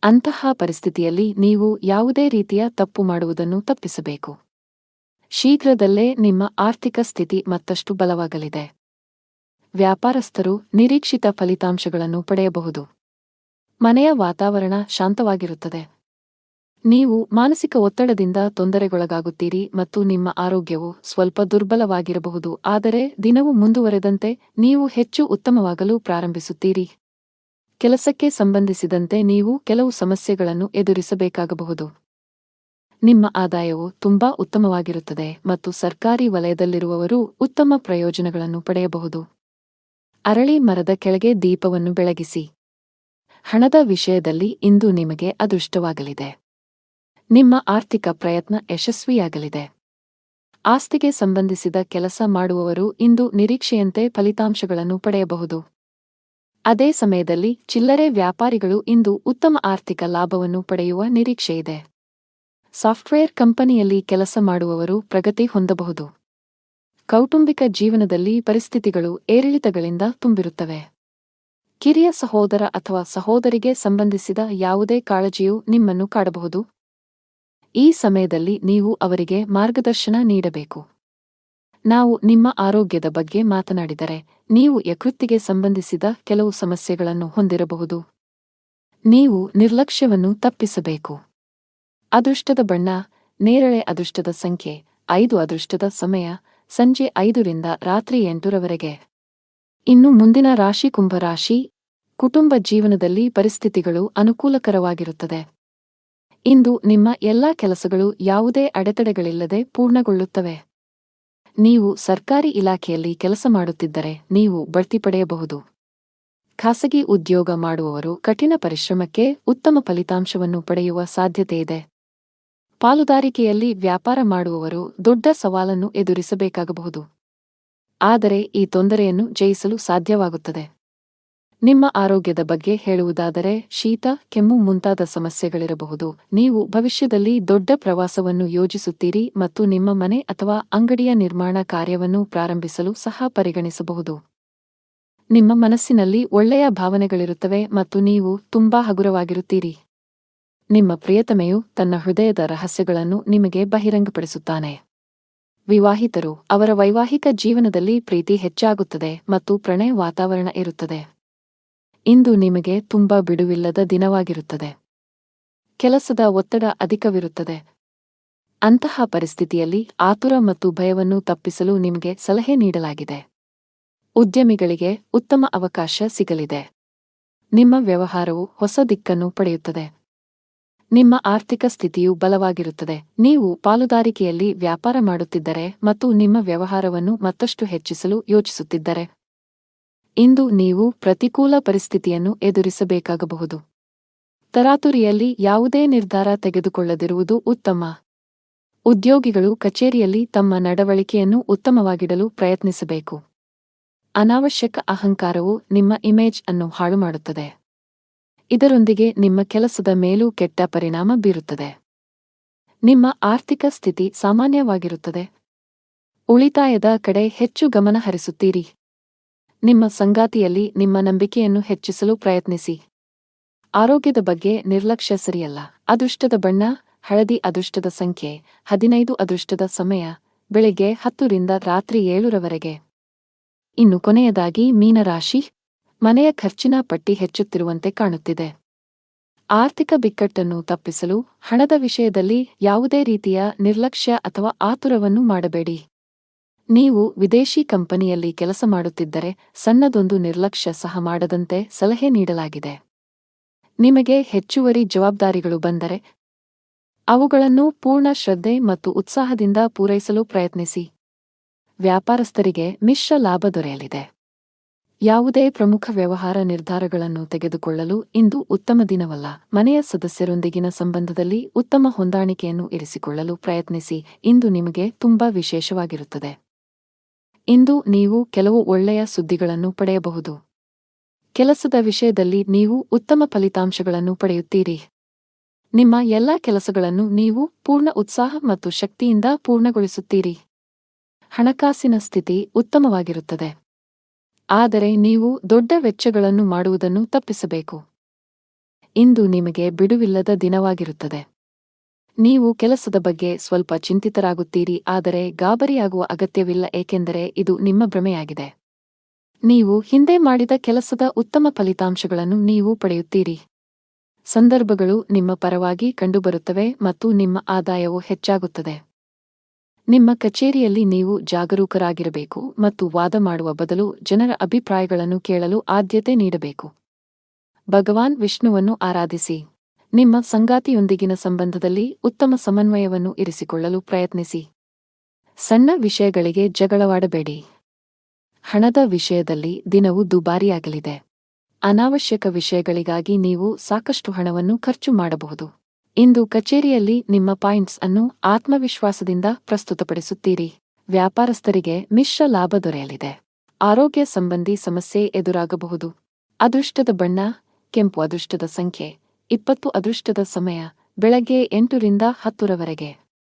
ಅಂತಹ ಪರಿಸ್ಥಿತಿಯಲ್ಲಿ ನೀವು ಯಾವುದೇ ರೀತಿಯ ತಪ್ಪು ಮಾಡುವುದನ್ನು ತಪ್ಪಿಸಬೇಕು. ಶೀಘ್ರದಲ್ಲೇ ನಿಮ್ಮ ಆರ್ಥಿಕ ಸ್ಥಿತಿ ಮತ್ತಷ್ಟು ಬಲವಾಗಲಿದೆ. ವ್ಯಾಪಾರಸ್ಥರು ನಿರೀಕ್ಷಿತ ಫಲಿತಾಂಶಗಳನ್ನು ಪಡೆಯಬಹುದು. ಮನೆಯ ವಾತಾವರಣ ಶಾಂತವಾಗಿರುತ್ತದೆ. ನೀವು ಮಾನಸಿಕ ಒತ್ತಡದಿಂದ ತೊಂದರೆಗೊಳಗಾಗುತ್ತೀರಿ ಮತ್ತು ನಿಮ್ಮ ಆರೋಗ್ಯವು ಸ್ವಲ್ಪ ದುರ್ಬಲವಾಗಿರಬಹುದು, ಆದರೆ ದಿನವು ಮುಂದುವರೆದಂತೆ ನೀವು ಹೆಚ್ಚು ಉತ್ತಮವಾಗಲು ಪ್ರಾರಂಭಿಸುತ್ತೀರಿ. ಕೆಲಸಕ್ಕೆ ಸಂಬಂಧಿಸಿದಂತೆ ನೀವು ಕೆಲವು ಸಮಸ್ಯೆಗಳನ್ನು ಎದುರಿಸಬೇಕಾಗಬಹುದು. ನಿಮ್ಮ ಆದಾಯವು ತುಂಬಾ ಉತ್ತಮವಾಗಿರುತ್ತದೆ ಮತ್ತು ಸರ್ಕಾರಿ ವಲಯದಲ್ಲಿರುವವರು ಉತ್ತಮ ಪ್ರಯೋಜನಗಳನ್ನು ಪಡೆಯಬಹುದು. ಅರಳಿ ಮರದ ಕೆಳಗೆ ದೀಪವನ್ನು ಬೆಳಗಿಸಿ. ಹಣದ ವಿಷಯದಲ್ಲಿ ಇಂದು ನಿಮಗೆ ಅದೃಷ್ಟವಾಗಲಿದೆ. ನಿಮ್ಮ ಆರ್ಥಿಕ ಪ್ರಯತ್ನ ಯಶಸ್ವಿಯಾಗಲಿದೆ. ಆಸ್ತಿಗೆ ಸಂಬಂಧಿಸಿದ ಕೆಲಸ ಮಾಡುವವರು ಇಂದು ನಿರೀಕ್ಷೆಯಂತೆ ಫಲಿತಾಂಶಗಳನ್ನು ಪಡೆಯಬಹುದು. ಅದೇ ಸಮಯದಲ್ಲಿ ಚಿಲ್ಲರೆ ವ್ಯಾಪಾರಿಗಳು ಇಂದು ಉತ್ತಮ ಆರ್ಥಿಕ ಲಾಭವನ್ನು ಪಡೆಯುವ ನಿರೀಕ್ಷೆಯಿದೆ. ಸಾಫ್ಟ್ವೇರ್ ಕಂಪನಿಯಲ್ಲಿ ಕೆಲಸ ಮಾಡುವವರು ಪ್ರಗತಿ ಹೊಂದಬಹುದು. ಕೌಟುಂಬಿಕ ಜೀವನದಲ್ಲಿ ಪರಿಸ್ಥಿತಿಗಳು ಏರಿಳಿತಗಳಿಂದ ತುಂಬಿರುತ್ತವೆ. ಕಿರಿಯ ಸಹೋದರ ಅಥವಾ ಸಹೋದರಿಗೆ ಸಂಬಂಧಿಸಿದ ಯಾವುದೇ ಕಾಳಜಿಯು ನಿಮ್ಮನ್ನು ಕಾಡಬಹುದು. ಈ ಸಮಯದಲ್ಲಿ ನೀವು ಅವರಿಗೆ ಮಾರ್ಗದರ್ಶನ ನೀಡಬೇಕು. ನಾವು ನಿಮ್ಮ ಆರೋಗ್ಯದ ಬಗ್ಗೆ ಮಾತನಾಡಿದರೆ, ನೀವು ಯಕೃತ್ತಿಗೆ ಸಂಬಂಧಿಸಿದ ಕೆಲವು ಸಮಸ್ಯೆಗಳನ್ನು ಹೊಂದಿರಬಹುದು. ನೀವು ನಿರ್ಲಕ್ಷ್ಯವನ್ನು ತಪ್ಪಿಸಬೇಕು. ಅದೃಷ್ಟದ ಬಣ್ಣ ನೇರಳೆ. ಅದೃಷ್ಟದ ಸಂಖ್ಯೆ 5. ಅದೃಷ್ಟದ ಸಮಯ ಸಂಜೆ 5 ರಿಂದ ರಾತ್ರಿ 8 ರವರೆಗೆ. ಇನ್ನು ಮುಂದಿನ ರಾಶಿ ಕುಂಭರಾಶಿ. ಕುಟುಂಬ ಜೀವನದಲ್ಲಿ ಪರಿಸ್ಥಿತಿಗಳು ಅನುಕೂಲಕರವಾಗಿರುತ್ತದೆ. ಇಂದು ನಿಮ್ಮ ಎಲ್ಲಾ ಕೆಲಸಗಳು ಯಾವುದೇ ಅಡೆತಡೆಗಳಿಲ್ಲದೆ ಪೂರ್ಣಗೊಳ್ಳುತ್ತವೆ. ನೀವು ಸರ್ಕಾರಿ ಇಲಾಖೆಯಲ್ಲಿ ಕೆಲಸ ಮಾಡುತ್ತಿದ್ದರೆ ನೀವು ಬಡ್ತಿ ಪಡೆಯಬಹುದು. ಖಾಸಗಿ ಉದ್ಯೋಗ ಮಾಡುವವರು ಕಠಿಣ ಪರಿಶ್ರಮಕ್ಕೆ ಉತ್ತಮ ಫಲಿತಾಂಶವನ್ನು ಪಡೆಯುವ ಸಾಧ್ಯತೆಯಿದೆ. ಪಾಲುದಾರಿಕೆಯಲ್ಲಿ ವ್ಯಾಪಾರ ಮಾಡುವವರು ದೊಡ್ಡ ಸವಾಲನ್ನು ಎದುರಿಸಬೇಕಾಗಬಹುದು. ಆದರೆ ಈ ತೊಂದರೆಯನ್ನು ಜಯಿಸಲು ಸಾಧ್ಯವಾಗುತ್ತದೆ. ನಿಮ್ಮ ಆರೋಗ್ಯದ ಬಗ್ಗೆ ಹೇಳುವುದಾದರೆ, ಶೀತ, ಕೆಮ್ಮು ಮುಂತಾದ ಸಮಸ್ಯೆಗಳಿರಬಹುದು. ನೀವು ಭವಿಷ್ಯದಲ್ಲಿ ದೊಡ್ಡ ಪ್ರವಾಸವನ್ನು ಯೋಜಿಸುತ್ತೀರಿ ಮತ್ತು ನಿಮ್ಮ ಮನೆ ಅಥವಾ ಅಂಗಡಿಯ ನಿರ್ಮಾಣ ಕಾರ್ಯವನ್ನು ಪ್ರಾರಂಭಿಸಲು ಸಹ ಪರಿಗಣಿಸಬಹುದು. ನಿಮ್ಮ ಮನಸ್ಸಿನಲ್ಲಿ ಒಳ್ಳೆಯ ಭಾವನೆಗಳಿರುತ್ತವೆ ಮತ್ತು ನೀವು ತುಂಬಾ ಹಗುರವಾಗಿರುತ್ತೀರಿ. ನಿಮ್ಮ ಪ್ರಿಯತಮೆಯು ತನ್ನ ಹೃದಯದ ರಹಸ್ಯಗಳನ್ನು ನಿಮಗೆ ಬಹಿರಂಗಪಡಿಸುತ್ತಾನೆ. ವಿವಾಹಿತರು ಅವರ ವೈವಾಹಿಕ ಜೀವನದಲ್ಲಿ ಪ್ರೀತಿ ಹೆಚ್ಚಾಗುತ್ತದೆ ಮತ್ತು ಪ್ರಣಯ ವಾತಾವರಣ ಇರುತ್ತದೆ. ಇಂದು ನಿಮಗೆ ತುಂಬಾ ಬಿಡುವಿಲ್ಲದ ದಿನವಾಗಿರುತ್ತದೆ. ಕೆಲಸದ ಒತ್ತಡ ಅಧಿಕವಿರುತ್ತದೆ. ಅಂತಹ ಪರಿಸ್ಥಿತಿಯಲ್ಲಿ ಆತುರ ಮತ್ತು ಭಯವನ್ನು ತಪ್ಪಿಸಲು ನಿಮಗೆ ಸಲಹೆ ನೀಡಲಾಗಿದೆ. ಉದ್ಯಮಿಗಳಿಗೆ ಉತ್ತಮ ಅವಕಾಶ ಸಿಗಲಿದೆ. ನಿಮ್ಮ ವ್ಯವಹಾರವು ಹೊಸ ದಿಕ್ಕನ್ನು ಪಡೆಯುತ್ತದೆ. ನಿಮ್ಮ ಆರ್ಥಿಕ ಸ್ಥಿತಿಯು ಬಲವಾಗಿರುತ್ತದೆ. ನೀವು ಪಾಲುದಾರಿಕೆಯಲ್ಲಿ ವ್ಯಾಪಾರ ಮಾಡುತ್ತಿದ್ದರೆ ಮತ್ತು ನಿಮ್ಮ ವ್ಯವಹಾರವನ್ನು ಮತ್ತಷ್ಟು ಹೆಚ್ಚಿಸಲು ಯೋಚಿಸುತ್ತಿದ್ದರೆ, ಇಂದು ನೀವು ಪ್ರತಿಕೂಲ ಪರಿಸ್ಥಿತಿಯನ್ನು ಎದುರಿಸಬೇಕಾಗಬಹುದು. ತರಾತುರಿಯಲ್ಲಿ ಯಾವುದೇ ನಿರ್ಧಾರ ತೆಗೆದುಕೊಳ್ಳದಿರುವುದು ಉತ್ತಮ. ಉದ್ಯೋಗಿಗಳು ಕಚೇರಿಯಲ್ಲಿ ತಮ್ಮ ನಡವಳಿಕೆಯನ್ನು ಉತ್ತಮವಾಗಿಡಲು ಪ್ರಯತ್ನಿಸಬೇಕು. ಅನಾವಶ್ಯಕ ಅಹಂಕಾರವು ನಿಮ್ಮ ಇಮೇಜ್ ಅನ್ನು ಹಾಳುಮಾಡುತ್ತದೆ. ಇದರೊಂದಿಗೆ ನಿಮ್ಮ ಕೆಲಸದ ಮೇಲೂ ಕೆಟ್ಟ ಪರಿಣಾಮ ಬೀರುತ್ತದೆ. ನಿಮ್ಮ ಆರ್ಥಿಕ ಸ್ಥಿತಿ ಸಾಮಾನ್ಯವಾಗಿರುತ್ತದೆ. ಉಳಿತಾಯದ ಕಡೆ ಹೆಚ್ಚು ಗಮನ ಹರಿಸುತ್ತೀರಿ. ನಿಮ್ಮ ಸಂಗಾತಿಯಲ್ಲಿ ನಿಮ್ಮ ನಂಬಿಕೆಯನ್ನು ಹೆಚ್ಚಿಸಲು ಪ್ರಯತ್ನಿಸಿ. ಆರೋಗ್ಯದ ಬಗ್ಗೆ ನಿರ್ಲಕ್ಷ್ಯ ಸರಿಯಲ್ಲ. ಅದೃಷ್ಟದ ಬಣ್ಣ ಹಳದಿ. ಅದೃಷ್ಟದ ಸಂಖ್ಯೆ 15. ಅದೃಷ್ಟದ ಸಮಯ ಬೆಳಿಗ್ಗೆ 10 ರಿಂದ ರಾತ್ರಿ 7 ರವರೆಗೆ. ಇನ್ನು ಕೊನೆಯದಾಗಿ ಮೀನರಾಶಿ. ಮನೆಯ ಖರ್ಚಿನ ಪಟ್ಟಿ ಹೆಚ್ಚುತ್ತಿರುವಂತೆ ಕಾಣುತ್ತಿದೆ. ಆರ್ಥಿಕ ಬಿಕ್ಕಟ್ಟನ್ನು ತಪ್ಪಿಸಲು ಹಣದ ವಿಷಯದಲ್ಲಿ ಯಾವುದೇ ರೀತಿಯ ನಿರ್ಲಕ್ಷ್ಯ ಅಥವಾ ಆತುರವನ್ನು ಮಾಡಬೇಡಿ. ನೀವು ವಿದೇಶಿ ಕಂಪನಿಯಲ್ಲಿ ಕೆಲಸ ಮಾಡುತ್ತಿದ್ದರೆ ಸಣ್ಣದೊಂದು ನಿರ್ಲಕ್ಷ್ಯ ಸಹ ಮಾಡದಂತೆ ಸಲಹೆ ನೀಡಲಾಗಿದೆ. ನಿಮಗೆ ಹೆಚ್ಚುವರಿ ಜವಾಬ್ದಾರಿಗಳು ಬಂದರೆ ಅವುಗಳನ್ನು ಪೂರ್ಣ ಶ್ರದ್ಧೆ ಮತ್ತು ಉತ್ಸಾಹದಿಂದ ಪೂರೈಸಲು ಪ್ರಯತ್ನಿಸಿ. ವ್ಯಾಪಾರಸ್ಥರಿಗೆ ಮಿಶ್ರ ಲಾಭ ದೊರೆಯಲಿದೆ. ಯಾವುದೇ ಪ್ರಮುಖ ವ್ಯವಹಾರ ನಿರ್ಧಾರಗಳನ್ನು ತೆಗೆದುಕೊಳ್ಳಲು ಇಂದು ಉತ್ತಮ ದಿನವಲ್ಲ. ಮನೆಯ ಸದಸ್ಯರೊಂದಿಗಿನ ಸಂಬಂಧದಲ್ಲಿ ಉತ್ತಮ ಹೊಂದಾಣಿಕೆಯನ್ನು ಇರಿಸಿಕೊಳ್ಳಲು ಪ್ರಯತ್ನಿಸಿ. ಇಂದು ನಿಮಗೆ ತುಂಬಾ ವಿಶೇಷವಾಗಿರುತ್ತದೆ. ಇಂದು ನೀವು ಕೆಲವು ಒಳ್ಳೆಯ ಸುದ್ದಿಗಳನ್ನು ಪಡೆಯಬಹುದು. ಕೆಲಸದ ವಿಷಯದಲ್ಲಿ ನೀವು ಉತ್ತಮ ಫಲಿತಾಂಶಗಳನ್ನು ಪಡೆಯುತ್ತೀರಿ. ನಿಮ್ಮ ಎಲ್ಲಾ ಕೆಲಸಗಳನ್ನು ನೀವು ಪೂರ್ಣ ಉತ್ಸಾಹ ಮತ್ತು ಶಕ್ತಿಯಿಂದ ಪೂರ್ಣಗೊಳಿಸುತ್ತೀರಿ. ಹಣಕಾಸಿನ ಸ್ಥಿತಿ ಉತ್ತಮವಾಗಿರುತ್ತದೆ. ಆದರೆ ನೀವು ದೊಡ್ಡ ವೆಚ್ಚಗಳನ್ನು ಮಾಡುವುದನ್ನು ತಪ್ಪಿಸಬೇಕು. ಇಂದು ನಿಮಗೆ ಬಿಡುವಿಲ್ಲದ ದಿನವಾಗಿರುತ್ತದೆ. ನೀವು ಕೆಲಸದ ಬಗ್ಗೆ ಸ್ವಲ್ಪ ಚಿಂತಿತರಾಗುತ್ತೀರಿ, ಆದರೆ ಗಾಬರಿಯಾಗುವ ಅಗತ್ಯವಿಲ್ಲ, ಏಕೆಂದರೆ ಇದು ನಿಮ್ಮ ಭ್ರಮೆಯಾಗಿದೆ. ನೀವು ಹಿಂದೆ ಮಾಡಿದ ಕೆಲಸದ ಉತ್ತಮ ಫಲಿತಾಂಶಗಳನ್ನು ನೀವು ಪಡೆಯುತ್ತೀರಿ. ಸಂದರ್ಭಗಳು ನಿಮ್ಮ ಪರವಾಗಿ ಕಂಡುಬರುತ್ತವೆ ಮತ್ತು ನಿಮ್ಮ ಆದಾಯವು ಹೆಚ್ಚಾಗುತ್ತದೆ. ನಿಮ್ಮ ಕಚೇರಿಯಲ್ಲಿ ನೀವು ಜಾಗರೂಕರಾಗಿರಬೇಕು ಮತ್ತು ವಾದ ಮಾಡುವ ಬದಲು ಜನರ ಅಭಿಪ್ರಾಯಗಳನ್ನು ಕೇಳಲು ಆದ್ಯತೆ ನೀಡಬೇಕು. ಭಗವಾನ್ ವಿಷ್ಣುವನ್ನು ಆರಾಧಿಸಿ. ನಿಮ್ಮ ಸಂಗಾತಿಯೊಂದಿಗಿನ ಸಂಬಂಧದಲ್ಲಿ ಉತ್ತಮ ಸಮನ್ವಯವನ್ನು ಇರಿಸಿಕೊಳ್ಳಲು ಪ್ರಯತ್ನಿಸಿ. ಸಣ್ಣ ವಿಷಯಗಳಿಗೆ ಜಗಳವಾಡಬೇಡಿ. ಹಣದ ವಿಷಯದಲ್ಲಿ ದಿನವು ದುಬಾರಿಯಾಗಲಿದೆ. ಅನಾವಶ್ಯಕ ವಿಷಯಗಳಿಗಾಗಿ ನೀವು ಸಾಕಷ್ಟು ಹಣವನ್ನು ಖರ್ಚು ಮಾಡಬಹುದು. ಇಂದು ಕಚೇರಿಯಲ್ಲಿ ನಿಮ್ಮ ಪಾಯಿಂಟ್ಸ್ ಅನ್ನು ಆತ್ಮವಿಶ್ವಾಸದಿಂದ ಪ್ರಸ್ತುತಪಡಿಸುತ್ತೀರಿ. ವ್ಯಾಪಾರಸ್ಥರಿಗೆ ಮಿಶ್ರ ಲಾಭ ದೊರೆಯಲಿದೆ. ಆರೋಗ್ಯ ಸಂಬಂಧಿ ಸಮಸ್ಯೆ ಎದುರಾಗಬಹುದು. ಅದೃಷ್ಟದ ಬಣ್ಣ ಕೆಂಪು. ಅದೃಷ್ಟದ ಸಂಖ್ಯೆ 20. ಅದೃಷ್ಟದ ಸಮಯ ಬೆಳಗ್ಗೆ 8 ರಿಂದ 10 ರವರೆಗೆ.